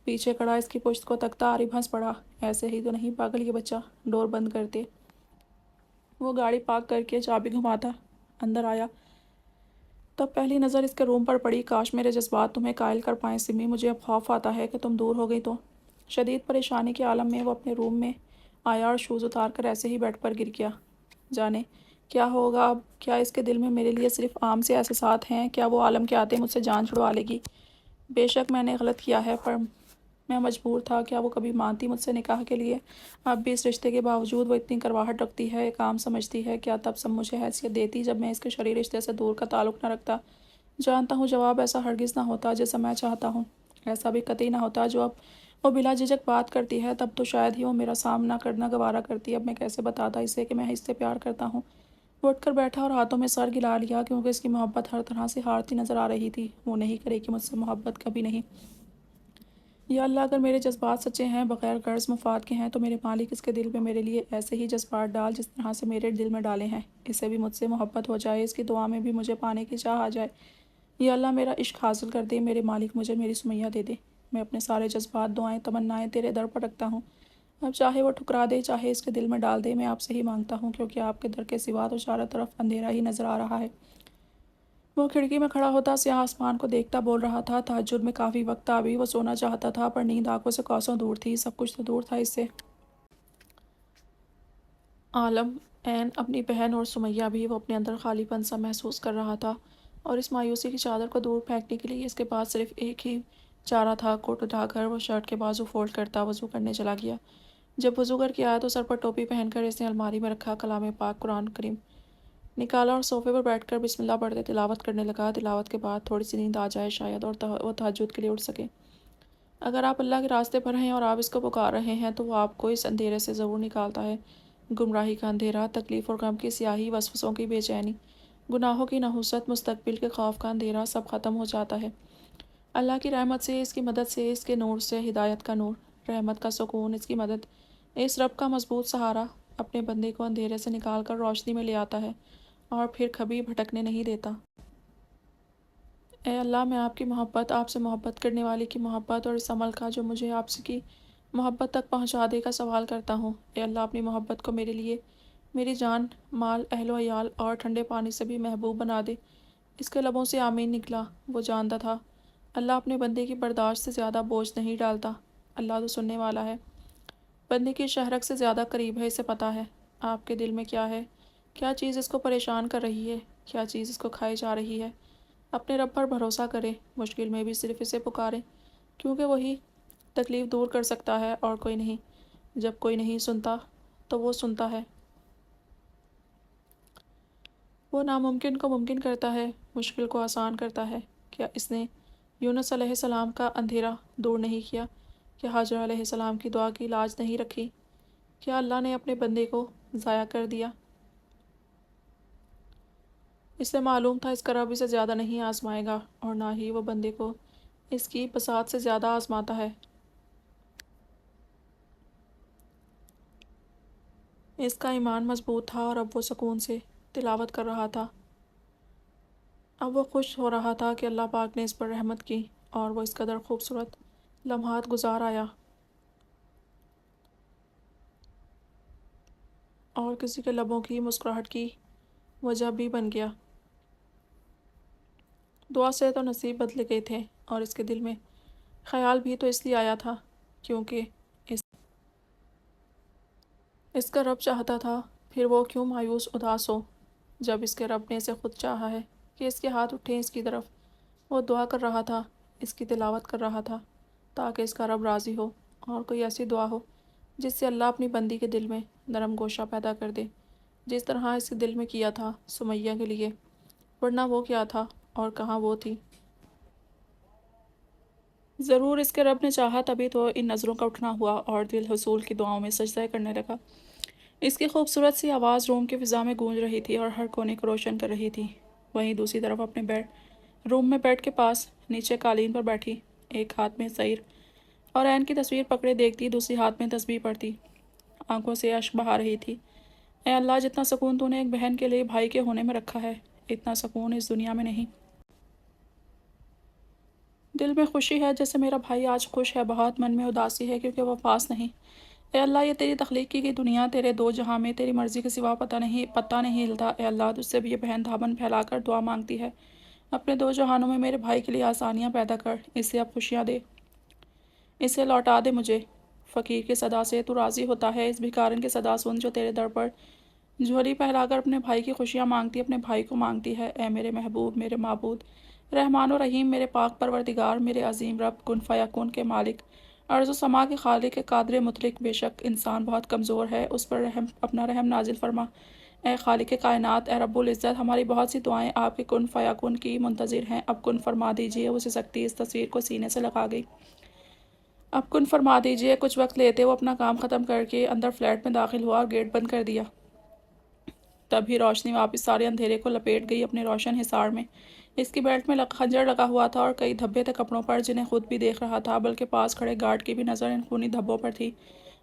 پیچھے کھڑا اس کی پشت کو تکتا عارف ہنس پڑا۔ ایسے ہی تو نہیں پاگل یہ بچہ، ڈور بند کرتے وہ گاڑی پارک کر کے چابی گھماتا اندر آیا۔ تب پہلی نظر اس کے روم پر پڑی۔ کاش میرے جذبات تمہیں قائل کر پائیں سمی، مجھے اب خوف آتا ہے کہ تم دور ہو گئی تو۔ شدید پریشانی کے عالم میں وہ اپنے روم میں آیا اور شوز اتار کر ایسے ہی بیڈ پر گر گیا۔ جانے کیا ہوگا اب؟ کیا اس کے دل میں میرے لیے صرف عام سے احساسات ہیں؟ کیا وہ عالم کے آتے مجھ سے جان چھڑوا لے گی؟ بے شک میں نے غلط کیا ہے، پر میں مجبور تھا۔ کیا وہ کبھی مانتی مجھ سے نکاح کے لیے؟ اب بھی اس رشتے کے باوجود وہ اتنی کرواہٹ رکھتی ہے، ایک عام سمجھتی ہے؟ کیا تب سب مجھے حیثیت دیتی جب میں اس کے شرعی رشتے سے دور کا تعلق نہ رکھتا؟ جانتا ہوں جواب ایسا ہرگز نہ ہوتا جیسا میں چاہتا ہوں، ایسا بھی قطعی نہ ہوتا جو اب وہ بلا جھجک بات کرتی ہے۔ تب تو شاید ہی وہ میرا سامنا کرنا گوارا کرتی۔ اب میں کیسے بتاتا اسے کہ میں اس سے پیار کرتا ہوں؟ وہ اٹھ کر بیٹھا اور ہاتھوں میں سر گلا لیا، کیونکہ اس کی محبت ہر طرح سے ہارتی نظر آ رہی تھی۔ وہ نہیں کرے گی مجھ سے محبت، کبھی نہیں۔ یا اللہ، اگر میرے جذبات سچے ہیں، بغیر غرض مفاد کے ہیں، تو میرے مالک اس کے دل میں میرے لیے ایسے ہی جذبات ڈال جس طرح سے میرے دل میں ڈالے ہیں۔ اسے بھی مجھ سے محبت ہو جائے، اس کی دعا میں بھی مجھے پانے کی چاہ آ جائے۔ یا اللہ میرا عشق حاصل کر دے، میرے مالک مجھے میری سمیہ دے دے۔ میں اپنے سارے جذبات، دعائیں، تمنائیں تیرے در پر رکھتا ہوں۔ اب چاہے وہ ٹھکرا دے، چاہے اس کے دل میں ڈال دے، میں آپ سے ہی مانگتا ہوں، کیونکہ آپ کے در کے سوا تو چاروں طرف اندھیرا ہی نظر آ رہا ہے۔ وہ کھڑکی میں کھڑا ہوتا سیاہ آسمان کو دیکھتا بول رہا تھا، تہجد میں کافی وقت تھا ابھی۔ وہ سونا چاہتا تھا پر نیند آنکھوں سے کوسوں دور تھی، سب کچھ تو دور تھا اس سے۔ عالم عین اپنی بہن اور سمیہ بھی۔ وہ اپنے اندر خالی پن سا محسوس کر رہا تھا، اور اس مایوسی کی چادر کو دور پھینکنے کے لیے اس کے پاس صرف ایک ہی چارہ تھا۔ کوٹ اٹھا کر وہ شرٹ کے بازو فولڈ کرتا وضو کرنے چلا گیا۔ جب وضو کر کے آیا تو سر پر ٹوپی پہن کر اس نے الماری میں رکھا کلام پاک قرآن کریم نکالا اور صوفے پر بیٹھ کر بسم اللہ پڑھتے تلاوت کرنے لگا۔ تلاوت کے بعد تھوڑی سی نیند آ جائے شاید، اور وہ تہجد کے لیے اٹھ سکے۔ اگر آپ اللہ کے راستے پر ہیں اور آپ اس کو پکار رہے ہیں تو وہ آپ کو اس اندھیرے سے ضرور نکالتا ہے۔ گمراہی کا اندھیرا، تکلیف اور غم کی سیاہی، وسوسوں کی بے چینی، گناہوں کی نحوست، مستقبل کے خوف کا اندھیرا، سب ختم ہو جاتا ہے اللہ کی رحمت سے، اس کی مدد سے، اس کے نور سے۔ ہدایت کا نور، رحمت کا سکون، اس کی مدد، اس رب کا مضبوط سہارا اپنے بندے کو اندھیرے سے نکال کر روشنی میں لے آتا ہے اور پھر کبھی بھٹکنے نہیں دیتا۔ اے اللہ، میں آپ کی محبت، آپ سے محبت کرنے والے کی محبت، اور اس عمل کا جو مجھے آپ سے کی محبت تک پہنچا دے کا سوال کرتا ہوں۔ اے اللہ، اپنی محبت کو میرے لیے میری جان، مال، اہل و عیال اور ٹھنڈے پانی سے بھی محبوب بنا دے۔ اس کے لبوں سے آمین نکلا۔ وہ جانتا تھا اللہ اپنے بندے کی برداشت سے زیادہ بوجھ نہیں ڈالتا۔ اللہ تو سننے والا ہے، بندے کی شہرک سے زیادہ قریب ہے، اسے پتہ ہے آپ کے دل میں کیا ہے، کیا چیز اس کو پریشان کر رہی ہے، کیا چیز اس کو کھائے جا رہی ہے۔ اپنے رب پر بھروسہ کرے، مشکل میں بھی صرف اسے پکارے، کیونکہ وہی تکلیف دور کر سکتا ہے اور کوئی نہیں۔ جب کوئی نہیں سنتا تو وہ سنتا ہے۔ وہ ناممکن کو ممکن کرتا ہے، مشکل کو آسان کرتا ہے۔ کیا اس نے یونس علیہ السلام کا اندھیرا دور نہیں کیا؟ کیا ہاجرہ علیہ السلام کی دعا کی لاج نہیں رکھی؟ کیا اللہ نے اپنے بندے کو ضائع کر دیا؟ اسے معلوم تھا اس کا رب اسے زیادہ نہیں آزمائے گا، اور نہ ہی وہ بندے کو اس کی بساط سے زیادہ آزماتا ہے۔ اس کا ایمان مضبوط تھا اور اب وہ سکون سے تلاوت کر رہا تھا۔ اب وہ خوش ہو رہا تھا کہ اللہ پاک نے اس پر رحمت کی، اور وہ اس قدر خوبصورت لمحات گزار آیا۔ اور کسی کے لبوں کی مسکراہٹ کی وجہ بھی بن گیا۔ دعا سے تو نصیب بدلے گئے تھے، اور اس کے دل میں خیال بھی تو اس لیے آیا تھا کیونکہ اس کا رب چاہتا تھا۔ پھر وہ کیوں مایوس اداس ہو جب اس کے رب نے اسے خود چاہا ہے کہ اس کے ہاتھ اٹھیں اس کی طرف۔ وہ دعا کر رہا تھا، اس کی تلاوت کر رہا تھا تاکہ اس کا رب راضی ہو، اور کوئی ایسی دعا ہو جس سے اللہ اپنی بندی کے دل میں نرم گوشہ پیدا کر دے، جس طرح اس کے دل میں کیا تھا سمیہ کے لیے۔ ورنہ وہ کیا تھا اور کہاں وہ تھی؟ ضرور اس کے رب نے چاہا، تبھی تو ان نظروں کا اٹھنا ہوا اور دل حصول کی دعاؤں میں سجدہ کرنے لگا۔ اس کی خوبصورت سی آواز روم کی فضا میں گونج رہی تھی اور ہر کونے کو روشن کر رہی تھی۔ وہیں دوسری طرف اپنے روم میں بیڈ کے پاس نیچے قالین پر بیٹھی، ایک ہاتھ میں سعیر اور عین کی تصویر پکڑے دیکھتی، دوسری ہاتھ میں تسبیح پڑھتی، آنکھوں سے اشک بہا رہی تھی۔ اے اللہ، جتنا سکون تو نے ایک بہن کے لیے بھائی کے ہونے میں رکھا ہے، اتنا سکون اس دنیا میں نہیں۔ دل میں خوشی ہے جیسے میرا بھائی آج خوش ہے، بہت من میں اداسی ہے کیونکہ وہ پاس نہیں۔ اے اللہ، یہ تیری تخلیق کی گئی دنیا، تیرے دو جہاں میں تیری مرضی کے سوا پتہ نہیں ہلتا۔ اے اللہ، تجھ سے بھی یہ بہن دامن پھیلا کر دعا مانگتی ہے، اپنے دو جہانوں میں میرے بھائی کے لیے آسانیاں پیدا کر، اسے اب خوشیاں دے، اسے لوٹا دے مجھے۔ فقیر کی صدا سے تو راضی ہوتا ہے، اس بھکارن کی صدا سن جو تیرے در پر جھولی پھیلا کر اپنے بھائی کی خوشیاں مانگتی، اپنے بھائی کو مانگتی ہے۔ اے میرے محبوب، میرے معبود، رحمان و رحیم، میرے پاک پروردگار، میرے عظیم رب، کن فیکون کے مالک، ارض و سما کے خالق، قادر مطلق، بے شک انسان بہت کمزور ہے، اس پر اپنا رحم نازل فرما۔ اے خالق کائنات، اے رب العزت، ہماری بہت سی دعائیں آپ کے کن فیکون کی منتظر ہیں، اب کن فرما دیجئے۔ وہ سسکتی اس تصویر کو سینے سے لگا گئی۔ اب کن فرما دیجئے۔ کچھ وقت لیتے وہ اپنا کام ختم کر کے اندر فلیٹ میں داخل ہوا اور گیٹ بند کر دیا۔ تبھی روشنی واپس سارے اندھیرے کو لپیٹ گئی اپنے روشن حصار میں۔ اس کی بیلٹ میں خنجر لگا ہوا تھا اور کئی دھبے تھے کپڑوں پر، جنہیں خود بھی دیکھ رہا تھا، بلکہ پاس کھڑے گارڈ کی بھی نظر ان خونی دھبوں پر تھی،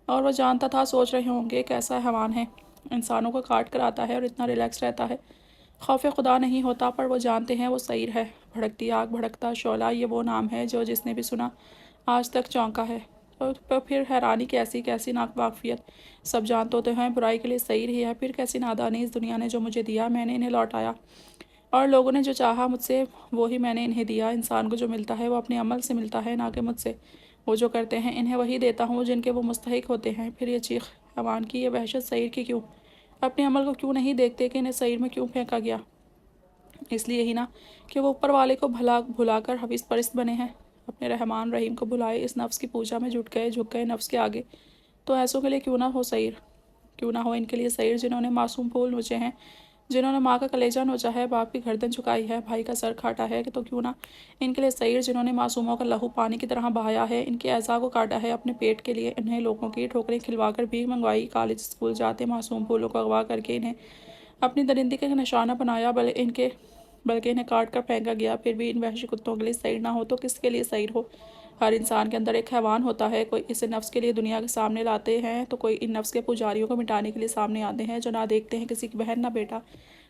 اور وہ جانتا تھا سوچ رہے ہوں گے کیسا حیوان ہے، انسانوں کو کاٹ کر آتا ہے اور اتنا ریلیکس رہتا ہے، خوف خدا نہیں ہوتا۔ پر وہ جانتے ہیں وہ سعیر ہے، بھڑکتی آگ، بھڑکتا شعلہ، یہ وہ نام ہے جو جس نے بھی سنا آج تک چونکا ہے۔ اور پھر حیرانی کیسی ناواقفیت، سب جانتے تو ہیں برائی کے لیے سعیر ہی ہے، پھر کیسی نادانی، اس دنیا نے جو مجھے دیا میں نے انہیں لوٹایا، اور لوگوں نے جو چاہا مجھ سے وہی میں نے انہیں دیا۔ انسان کو جو ملتا ہے وہ اپنے عمل سے ملتا ہے، نہ کہ مجھ سے۔ وہ جو کرتے ہیں انہیں وہی دیتا ہوں جن کے وہ مستحق ہوتے ہیں۔ پھر یہ چیخ حیوان کی، یہ وحشت سعیر کی کیوں؟ اپنے عمل کو کیوں نہیں دیکھتے کہ انہیں سعیر میں کیوں پھینکا گیا؟ اس لیے ہی نا کہ وہ اوپر والے کو بھلا کر حفیظ پرست بنے ہیں، اپنے رحمان رحیم کو بھلائے، اس نفس کی پوجا میں جھک گئے نفس کے آگے۔ تو ایسوں کے لیے کیوں نہ ہو سعیر، کیوں نہ ہو ان کے لیے سعیر، جنہوں نے معصوم پھول نوچے ہیں، جنہوں نے ماں کا کلیجہ نوچا ہے، باپ کی گردن جھکائی ہے، بھائی کا سر کاٹا ہے، تو کیوں نہ ان کے لیے سعیر، جنہوں نے معصوموں کا لہو پانی کی طرح بہایا ہے، ان کے اعضاء کو کاٹا ہے اپنے پیٹ کے لیے، انہیں لوگوں کی ٹھوکریں کھلوا کر بھیک منگوائی، کالج اسکول جاتے معصوم پھولوں کو اغوا کر کے انہیں اپنی درندگی کا نشانہ بنایا، بلکہ انہیں کاٹ کر پھینکا گیا۔ پھر بھی ان وحشی کتوں کے لیے سعیر نہ ہو تو کس کے لیے سعیر ہو؟ ہر انسان کے اندر ایک حیوان ہوتا ہے، کوئی اسے نفس کے لیے دنیا کے سامنے لاتے ہیں تو کوئی ان نفس کے پجاریوں کو مٹانے کے لیے سامنے آتے ہیں، جو نہ دیکھتے ہیں کسی کی بہن نہ بیٹا۔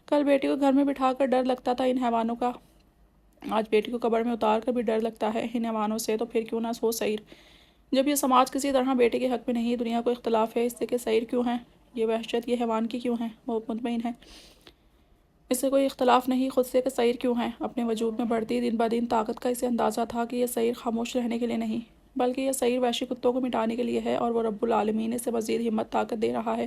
کل بیٹی کو گھر میں بٹھا کر ڈر لگتا تھا ان حیوانوں کا، آج بیٹی کو قبر میں اتار کر بھی ڈر لگتا ہے ان حیوانوں سے، تو پھر کیوں نہ ہو سعیر؟ جب یہ سماج کسی طرح بیٹے کے حق میں نہیں، دنیا کو اختلاف ہے اس سے کہ سعیر کیوں ہیں، یہ وحشت یہ حیوان کی کیوں ہیں؟ وہ مطمئن ہے اس سے کوئی اختلاف نہیں خود سے کہ سعیر کیوں ہیں۔ اپنے وجود میں بڑھتی دن بدن طاقت کا اسے اندازہ تھا کہ یہ سعیر خاموش رہنے کے لیے نہیں، بلکہ یہ سعیر وحشی کتوں کو مٹانے کے لیے ہے، اور وہ رب العالمین اسے مزید ہمت طاقت دے رہا ہے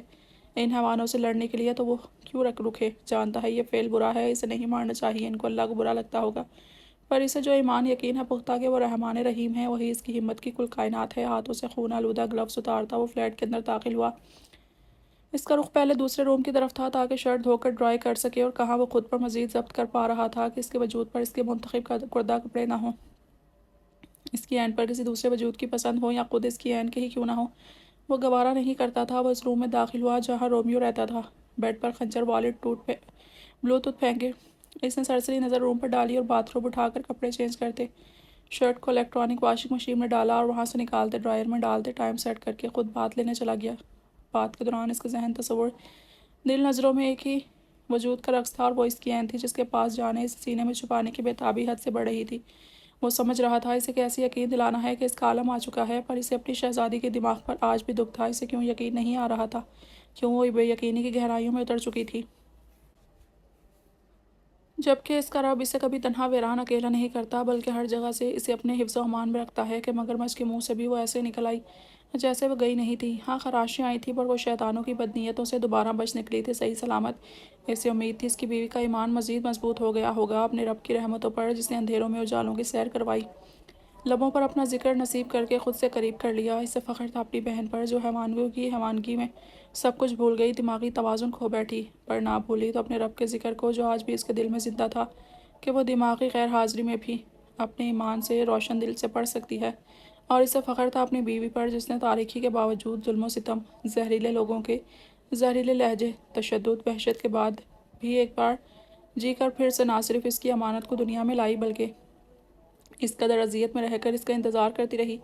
ان حیوانوں سے لڑنے کے لیے، تو وہ کیوں رکھے؟ جانتا ہے یہ فعل برا ہے، اسے نہیں مارنا چاہیے، ان کو اللہ کو برا لگتا ہوگا، پر اسے جو ایمان یقین ہے پختہ کہ وہ رحمان رحیم ہے، وہی اس کی ہمت کی کل کائنات ہے۔ ہاتھوں سے خون آلودہ گلوز اتارتا وہ فلیٹ کے اندر داخل ہوا۔ اس کا رخ پہلے دوسرے روم کی طرف تھا تاکہ شرٹ دھو کر ڈرائی کر سکے، اور کہاں وہ خود پر مزید ضبط کر پا رہا تھا کہ اس کے وجود پر اس کے منتخب کردہ کپڑے نہ ہوں، اس کی عین پر کسی دوسرے وجود کی پسند ہو، یا خود اس کی عین کے ہی کیوں نہ ہو، وہ گوارا نہیں کرتا تھا۔ وہ اس روم میں داخل ہوا جہاں رومیو رہتا تھا، بیڈ پر خنجر، والیٹ، بلوٹوتھ پھینکے اس نے سرسری نظر روم پر ڈالی اور باتھ روم اٹھا کر کپڑے چینج کرتے، شرٹ کو الیکٹرانک واشنگ مشین میں ڈالا اور وہاں سے نکالتے ڈرائر میں ڈالتے، ٹائم سیٹ کر کے خود بات لینے چلا گیا۔ بات کے دوران اس کے ذہن، تصور، دل، نظروں میں ایک ہی وجود کا رقص تھا، اور وہ اس کی عین تھی جس کے پاس جانے اسے سینے میں چھپانے کی بےتابی حد سے بڑھ رہی تھی۔ وہ سمجھ رہا تھا اسے کیسے یقین دلانا ہے کہ اس کا عالم آ چکا ہے، پر اسے اپنی شہزادی کے دماغ پر آج بھی دکھ تھا، اسے کیوں یقین نہیں آ رہا تھا؟ کیوں وہ بے یقینی کی گہرائیوں میں اتر چکی تھی، جبکہ اس کا رب اسے کبھی تنہا ویران اکیلا نہیں کرتا بلکہ ہر جگہ سے اسے اپنے حفظ و امان میں رکھتا ہے کہ مگرمچھ کے منہ سے بھی وہ ایسے نکل آئی جیسے وہ گئی نہیں تھی۔ ہاں خراشیں آئی تھیں پر وہ شیطانوں کی بدنیتوں سے دوبارہ بچ نکلی تھی صحیح سلامت۔ اسے امید تھی اس کی بیوی کا ایمان مزید مضبوط ہو گیا ہوگا اپنے رب کی رحمتوں پر جس نے اندھیروں میں اجالوں کی سیر کروائی، لبوں پر اپنا ذکر نصیب کر کے خود سے قریب کر لیا۔ اسے فخر تھا اپنی بہن پر جو حیوانیوں کی حیوانگی میں سب کچھ بھول گئی، دماغی توازن کھو بیٹھی، پر نہ بھولی تو اپنے رب کے ذکر کو جو آج بھی اس کے دل میں زندہ تھا کہ وہ دماغی غیر حاضری میں بھی اپنے ایمان سے روشن دل سے پڑھ سکتی ہے۔ اور اسے فخر تھا اپنی بیوی پر جس نے تاریکی کے باوجود ظلم و ستم، زہریلے لوگوں کے زہریلے لہجے، تشدد، وحشت کے بعد بھی ایک بار جی کر پھر سے نہ صرف اس کی امانت کو دنیا میں لائی بلکہ اس قدر اذیت میں رہ کر اس کا انتظار کرتی رہی،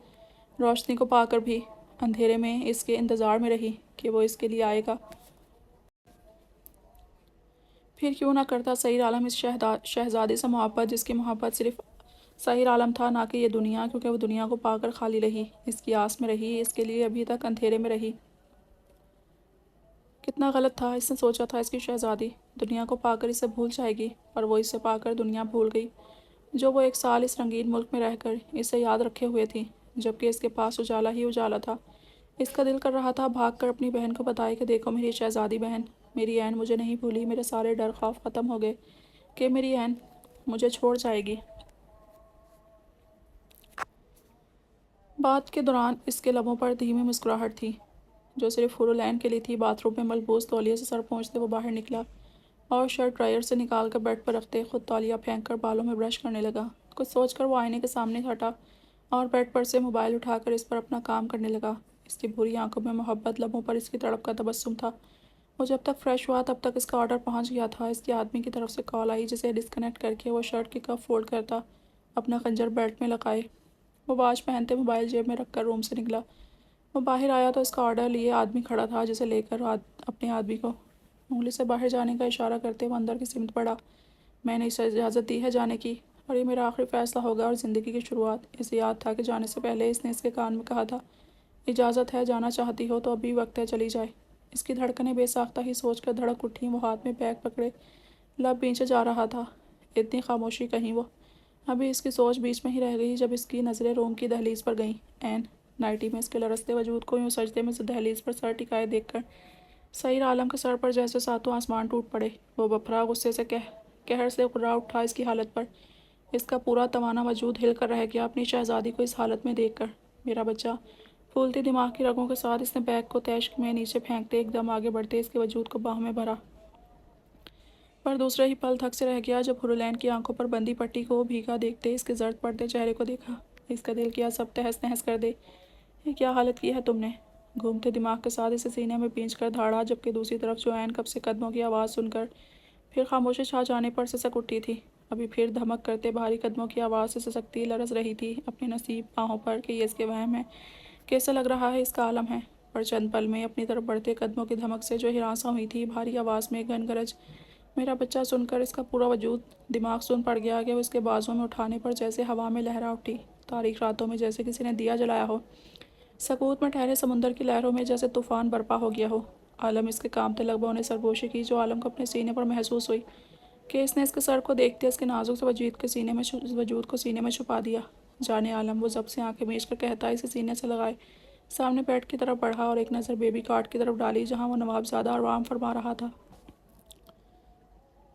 روشنی کو پا کر بھی اندھیرے میں اس کے انتظار میں رہی کہ وہ اس کے لیے آئے گا۔ پھر کیوں نہ کرتا سعید عالم اس شہزادی سے محبت جس کی محبت صرف سعید عالم تھا نہ کہ یہ دنیا، کیونکہ وہ دنیا کو پا کر خالی رہی، اس کی آس میں رہی، اس کے لیے ابھی تک اندھیرے میں رہی۔ کتنا غلط تھا، اس نے سوچا تھا اس کی شہزادی دنیا کو پا کر اسے بھول جائے گی، پر وہ اسے پا کر دنیا بھول گئی جو وہ ایک سال اس رنگین ملک میں رہ کر اسے یاد رکھے ہوئے تھی، جبکہ اس کے پاس اجالا ہی اجالا تھا۔ اس کا دل کر رہا تھا بھاگ کر اپنی بہن کو بتائے کہ دیکھو میری شہزادی بہن، میری عین مجھے نہیں بھولی، میرے سارے ڈر خوف ختم ہو گئے کہ میری عین مجھے چھوڑ جائے گی۔ بات کے دوران اس کے لبوں پر دھیمی مسکراہٹ تھی جو صرف حورالعین کے لیے تھی۔ باتھ روم میں ملبوس تولیے سے سر پہنچتے وہ باہر نکلا اور شرٹ ڈرائر سے نکال کر بیڈ پر رکھتے خود تولیہ پھینک کر بالوں میں برش کرنے لگا۔ کچھ سوچ کر وہ آئینے کے سامنے ہٹا اور بیڈ پر سے موبائل اٹھا کر اس پر اپنا کام کرنے لگا۔ اس کی بھوری آنکھوں میں محبت، لبوں پر اس کی تڑپ کا تبسم تھا۔ وہ جب تک فریش ہوا تب تک اس کا آرڈر پہنچ گیا تھا۔ اس کے آدمی کی طرف سے کال آئی جسے ڈسکنیکٹ کر کے وہ شرٹ کی کف فولڈ کرتا اپنا خنجر بیلٹ میں لگائے وہ واچ پہنتے موبائل جیب میں رکھ کر روم سے نکلا۔ وہ باہر آیا تو اس کا آرڈر لیے آدمی کھڑا تھا جسے لے کر اپنے آدمی کو انگلی سے باہر جانے کا اشارہ کرتے وہ اندر کی سمت بڑھا۔ میں نے اسے اجازت دی ہے جانے کی اور یہ میرا آخری فیصلہ ہوگا اور زندگی کی شروعات۔ اسے یاد تھا کہ جانے سے پہلے اس نے اس کے کان میں کہا تھا اجازت ہے، جانا چاہتی ہو تو ابھی وقت ہے، چلی جائے۔ اس کی دھڑکنیں بے ساختہ ہی سوچ کر دھڑک اٹھیں۔ وہ ہاتھ میں بیگ پکڑے لب بھینچے جا رہا تھا۔ اتنی خاموشی کہیں وہ ابھی اس کی سوچ بیچ میں ہی رہ گئی جب اس کی نظریں روم کی دہلیز پر گئیں۔ عین نائٹی میں اس کے لرزتے وجود کو یوں سجدے میں سے دہلیز پر سر ٹکائے دیکھ کر سعید عالم کے سر پر جیسے ساتوں آسمان ٹوٹ پڑے۔ وہ بپھرا غصے سے قہر سے اکھڑا اٹھا اس کی حالت پر۔ اس کا پورا توانا وجود ہل کر رہ گیا اپنی شہزادی کو اس حالت میں دیکھ کر۔ میرا بچہ، پھولتی دماغ کی رگوں کے ساتھ اس نے بیگ کو تیش میں نیچے پھینکتے ایک دم آگے بڑھتے اس کے وجود کو باہوں میں بھرا، پر دوسرے ہی پل تھک سے رہ گیا جب حورالعین کی آنکھوں پر بندی پٹی کو بھیگا دیکھتے اس کے زرد پڑتے چہرے کو دیکھا۔ اس کا دل کیا سب تہس نہس کر دے۔ یہ کیا حالت کی ہے تم نے؟ گھومتے دماغ کے ساتھ اسے سینے میں پینچ کر دھاڑا، جبکہ دوسری طرف جو عین کب سے قدموں کی آواز سن کر پھر خاموشی چھا جانے پر سسک اٹھی تھی، ابھی پھر دھمک کرتے بھاری قدموں کی آواز سے سسکتی لرز رہی تھی اپنے نصیب پاؤں پر کہ یہ اس کے وہم ہے کہ اسے لگ رہا ہے اس کا عالم ہے۔ پر چند پل میں اپنی طرف بڑھتے قدموں کی دھمک سے جو ہراساں ہوئی تھی بھاری آواز میں گن گرج میرا بچہ سن کر اس کا پورا وجود دماغ سن پڑ گیا کہ وہ اس کے بازوں میں اٹھانے پر جیسے ہوا میں لہرا اٹھی، تاریک راتوں میں جیسے کسی نے دیا جلایا ہو، سکوت میں ٹھہرے سمندر کی لہروں میں جیسے طوفان برپا ہو گیا ہو۔ عالم اس کے کامتے لبوں نے سرگوشی کی جو عالم کو اپنے سینے پر محسوس ہوئی کہ اس نے اس کے سر کو دیکھتے اس کے نازک سے وجود کو سینے میں چھپا دیا۔ جانے عالم، وہ ضبط سے آنکھیں میچ کر کہتا اسے سینے سے لگائے سامنے بیڈ کی طرف بڑھا اور ایک نظر بیبی کاٹ کی طرف ڈالی جہاں وہ نواب زادہ آرام فرما رہا تھا،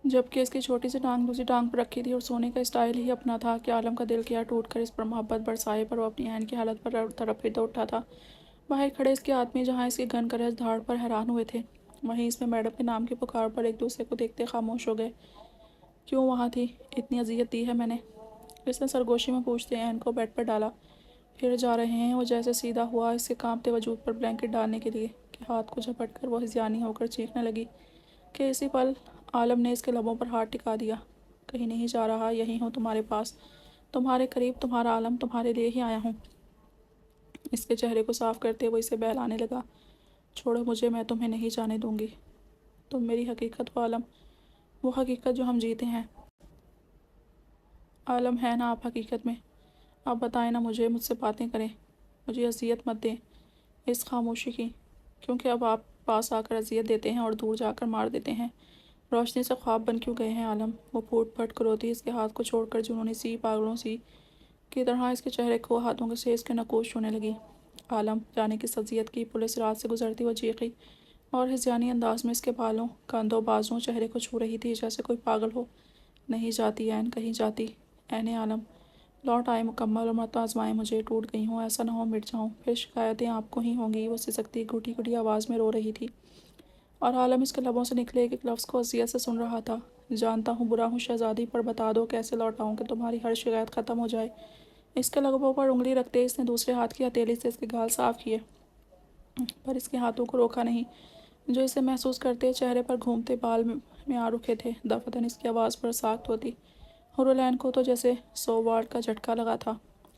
جبکہ اس کی چھوٹی سی ٹانگ دوسری ٹانگ پر رکھی تھی اور سونے کا اسٹائل ہی اپنا تھا کہ عالم کا دل کیا ٹوٹ کر اس پر محبت برسائے، پر وہ اپنی عین کی حالت پر تڑپ ہی تو اٹھا تھا۔ باہر کھڑے اس کے آدمی جہاں اس کی گن گرج دھاڑ پر حیران ہوئے تھے، وہیں اس میں میڈم کے نام کی پکار پر ایک دوسرے کو دیکھتے خاموش ہو گئے۔ کیوں وہاں تھی؟ اتنی اذیت دی ہے میں نے؟ اس نے سرگوشی میں پوچھتے عین کو بیڈ پر ڈالا۔ پھر جا رہے ہیں وہ جیسے سیدھا ہوا اس کے کانپتے وجود پر بلینکٹ ڈالنے کے لیے کہ ہاتھ کو جھپٹ کر وہ ہذیانی ہو کر چیخنے لگی کہ اسی پل عالم نے اس کے لبوں پر ہاتھ ٹکا دیا۔ کہیں نہیں جا رہا، یہیں ہوں تمہارے پاس، تمہارے قریب، تمہارا عالم تمہارے لیے ہی آیا ہوں۔ اس کے چہرے کو صاف کرتے وہ اسے بہلانے لگا۔ چھوڑو مجھے، میں تمہیں نہیں جانے دوں گی۔ تم میری حقیقت ہو عالم، وہ حقیقت جو ہم جیتے ہیں۔ عالم ہے نا آپ حقیقت میں؟ آپ بتائیں نا مجھ سے باتیں کریں، مجھے اذیت مت دیں اس خاموشی کی، کیونکہ اب آپ پاس آ کر اذیت دیتے ہیں اور دور جا کر مار دیتے ہیں۔ روشنی سے خواب بن کیوں گئے ہیں عالم؟ وہ پھوٹ پھٹ کر روتی اس کے ہاتھ کو چھوڑ کر جنونی سی پاگلوں سی کی طرح اس کے چہرے کو ہاتھوں سے اس کے نقوش چھونے لگی۔ عالم جانے کس اذیت کی پولیس رات سے گزرتی وہ چیخی اور ہذیانی انداز میں اس کے بالوں، کندھوں، بازوؤں، چہرے کو چھو رہی تھی جیسے کوئی پاگل ہو۔ نہیں جاتی عین، کہیں جاتی۔ عین عالم لوٹ آئے مکمل اور مت آزمائے مجھے، ٹوٹ گئی ہوں، ایسا نہ ہو مٹ جاؤں، پھر شکایتیں آپ کو ہی ہوں گی۔ وہ سسکتی گھٹی گھٹی آواز میں رو رہی تھی اور عالم اس کے لبوں سے نکلے ایک ایک لفظ کو اذیت سے سن رہا تھا۔ جانتا ہوں برا ہوں شہزادی، پر بتا دو کیسے لوٹاؤں کہ تمہاری ہر شکایت ختم ہو جائے۔ اس کے لبوں پر انگلی رکھتے اس نے دوسرے ہاتھ کی ہتھیلی سے اس کے گال صاف کیے، پر اس کے ہاتھوں کو روکا نہیں جو اسے محسوس کرتے چہرے پر گھومتے بال میں آ رکھے تھے۔ دفتن اس کی آواز پر ساخت ہوتی۔ حورالعین کو تو جیسے 100 واٹ کا جھٹکا لگا تھا۔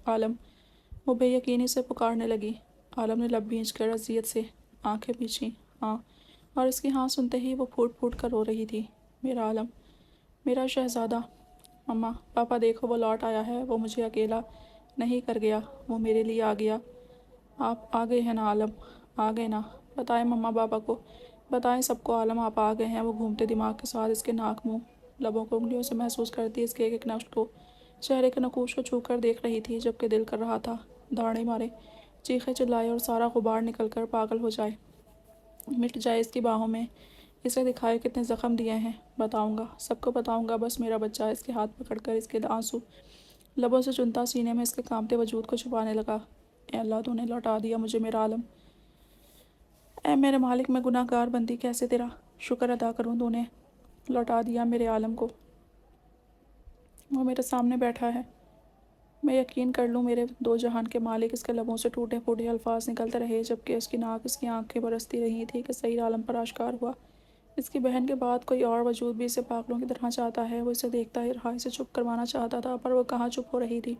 عالم، وہ بے یقینی سے پکارنے لگی۔ عالم نے لب بھینچ کر اذیت سے آنکھیں پھینچیں۔ ہاں، اور اس کی ہاں سنتے ہی وہ پھوٹ پھوٹ کر رو رہی تھی۔ میرا عالم، میرا شہزادہ۔ مما، پاپا دیکھو وہ لوٹ آیا ہے، وہ مجھے اکیلا نہیں کر گیا، وہ میرے لیے آ گیا۔ آپ آ گئے ہیں نا عالم، آ گئے نا؟ بتائیں مما پاپا کو، بتائیں سب کو عالم آپ آ گئے ہیں۔ وہ گھومتے دماغ کے ساتھ اس کے ناک، منہ، لبوں کو انگلیوں سے محسوس کرتی اس کے ایک ایک نقش کو، چہرے کے نقوش کو چھو کر دیکھ رہی تھی، جبکہ دل کر رہا تھا داڑھیں مارے، چیخے چلائے اور سارا غبار نکل کر پاگل ہو جائے، مٹ جائے اس کی باہوں میں۔ اسے دکھائے کتنے زخم دیے ہیں۔ بتاؤں گا، سب کو بتاؤں گا، بس میرا بچہ۔ اس کے ہاتھ پکڑ کر اس کے آنسو لبوں سے چنتا سینے میں اس کے کانپتے وجود کو چھپانے لگا۔ اے اللہ، تو نے لوٹا دیا مجھے میرا عالم۔ اے میرے مالک، میں گناہ گار بندی کیسے تیرا شکر ادا کروں؟ تو نے لوٹا دیا میرے عالم کو، وہ میرے سامنے بیٹھا ہے۔ میں یقین کر لوں میرے دو جہان کے مالک۔ اس کے لبوں سے ٹوٹے پھوٹے الفاظ نکلتے رہے، جبکہ اس کی ناک، اس کی آنکھیں برستی رہی تھی کہ صحیح عالم پر آشکار ہوا۔ اس کی بہن کے بعد کوئی اور وجود بھی اسے پاگلوں کی طرح چاہتا ہے۔ وہ اسے دیکھتا ہی رہا، اسے چپ کروانا چاہتا تھا، پر وہ کہاں چپ ہو رہی تھی۔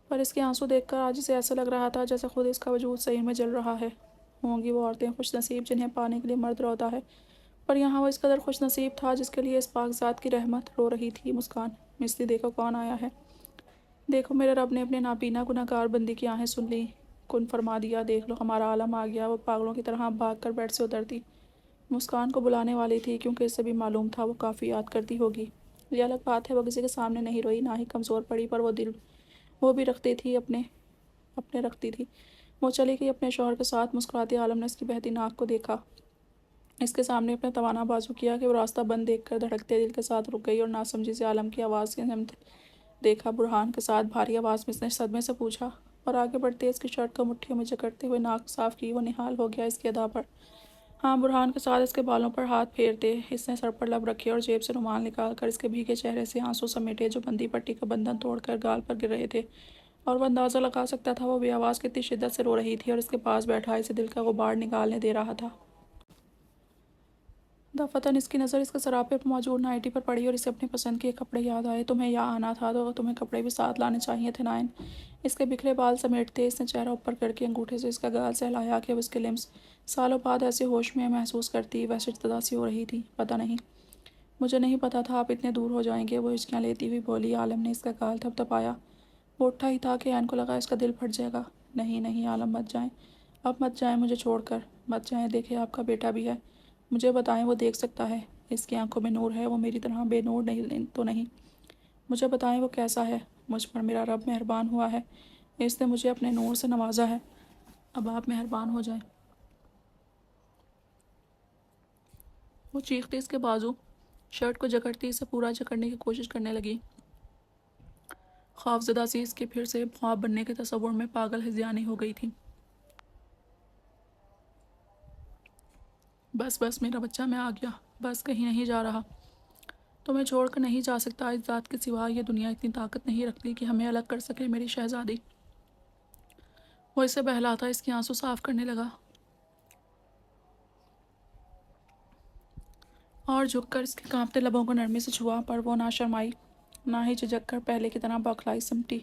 پر اس کے آنسو دیکھ کر آج اسے ایسا لگ رہا تھا جیسے خود اس کا وجود صحیح میں جل رہا ہے۔ ہوں گی وہ عورتیں خوش نصیب جنہیں پانے کے لیے مرد روتا ہے، پر یہاں وہ اس قدر خوش نصیب تھا جس کے لیے اس پاک ذات کی رحمت رو رہی تھی۔ مسکان، مستی دیکھو کون آیا ہے، دیکھو میرے رب نے اپنے نابینا گناہ گار بندی کی آہیں سن لی، کن فرما دیا، دیکھ لو ہمارا عالم آ گیا۔ وہ پاگلوں کی طرح بھاگ کر بیڈ سے اترتی، مسکان کو بلانے والی تھی، کیونکہ اسے بھی معلوم تھا وہ کافی یاد کرتی ہوگی۔ یہ الگ بات ہے وہ کسی کے سامنے نہیں روئی، نہ ہی کمزور پڑی، پر وہ دل وہ بھی رکھتی تھی اپنے رکھتی تھی۔ وہ چلی گئی اپنے شوہر کے ساتھ۔ مسکراتے عالم نے اس کی بہتی ناک کو دیکھا، اس کے سامنے اپنے توانا بازو کیا کہ وہ راستہ بند دیکھ کر دھڑکتے دل کے ساتھ رک گئی اور ناسمجھی سے عالم کی آواز کی سمت دیکھا۔ برہان کے ساتھ بھاری آواز میں اس نے صدمے سے پوچھا، اور آگے بڑھتے اس کی شرٹ کو مٹھیوں میں جکڑتے ہوئے ناک صاف کی۔ وہ نہال ہو گیا اس کی ادا پر۔ ہاں، برہان کے ساتھ اس کے بالوں پر ہاتھ پھیرتے اس نے سر پر لب رکھے اور جیب سے رومال نکال کر اس کے بھیگے چہرے سے آنسو سمیٹے جو بندی پٹی کا بندھن توڑ کر گال پر گر رہے تھے، اور وہ اندازہ لگا سکتا تھا وہ بے آواز کتنی شدت سے رو رہی تھی اور اس کے پاس بیٹھا اسے دل کا غبار نکالنے دے رہا تھا۔ دفتن اس کی نظر اس کے سراپے پر موجود نائٹی پر پڑی اور اسے اپنی پسند کے کپڑے یاد آئے۔ تمہیں یہاں آنا تھا تو تمہیں کپڑے بھی ساتھ لانے چاہیے تھے نائن۔ اس کے بکھرے بال سمیٹتے اس نے چہرہ اوپر کر کے انگوٹھے سے اس کا گال سہلایا کہ وہ اس کے لمس سالوں بعد ایسے ہوش میں محسوس کرتی، ویسے اجتدا سی ہو رہی تھی۔ پتہ نہیں، مجھے نہیں پتا تھا آپ اتنے دور ہو جائیں گے، وہ ہچکیاں لیتی ہوئی بولی۔ عالم نے اس کا گال تھپ تھپایا۔ وہ اٹھا ہی تھا کہ عین کو لگا اس کا دل پھٹ جائے گا۔ نہیں نہیں عالم، مت جائیں، اب مت جائیں مجھے چھوڑ کر، مت جائیں، دیکھیں آپ کا بیٹا بھی ہے، مجھے بتائیں وہ دیکھ سکتا ہے، اس کی آنکھوں میں نور ہے، وہ میری طرح بے نور نہیں تو نہیں، مجھے بتائیں وہ کیسا ہے۔ مجھ پر میرا رب مہربان ہوا ہے، اس نے مجھے اپنے نور سے نوازا ہے، اب آپ مہربان ہو جائیں۔ وہ چیختی اس کے بازو، شرٹ کو جکڑتی اسے پورا جکڑنے کی کوشش کرنے لگی۔ خوفزدہ سی اس کے پھر سے خواب بننے کے تصور میں پاگل ہذیانی ہو گئی تھی۔ بس بس میرا بچہ، میں آ گیا، بس کہیں نہیں جا رہا، تمہیں چھوڑ کر نہیں جا سکتا، اس ذات کے سوا یہ دنیا اتنی طاقت نہیں رکھتی کہ ہمیں الگ کر سکے میری شہزادی۔ وہ اسے بہلاتا اس کی آنسو صاف کرنے لگا اور جھک کر اس کے کانپتے لبوں کو نرمی سے چھوا، پر وہ نہ شرمائی نہ ہی جھجک کر پہلے کی طرح بوکھلائی سمٹی۔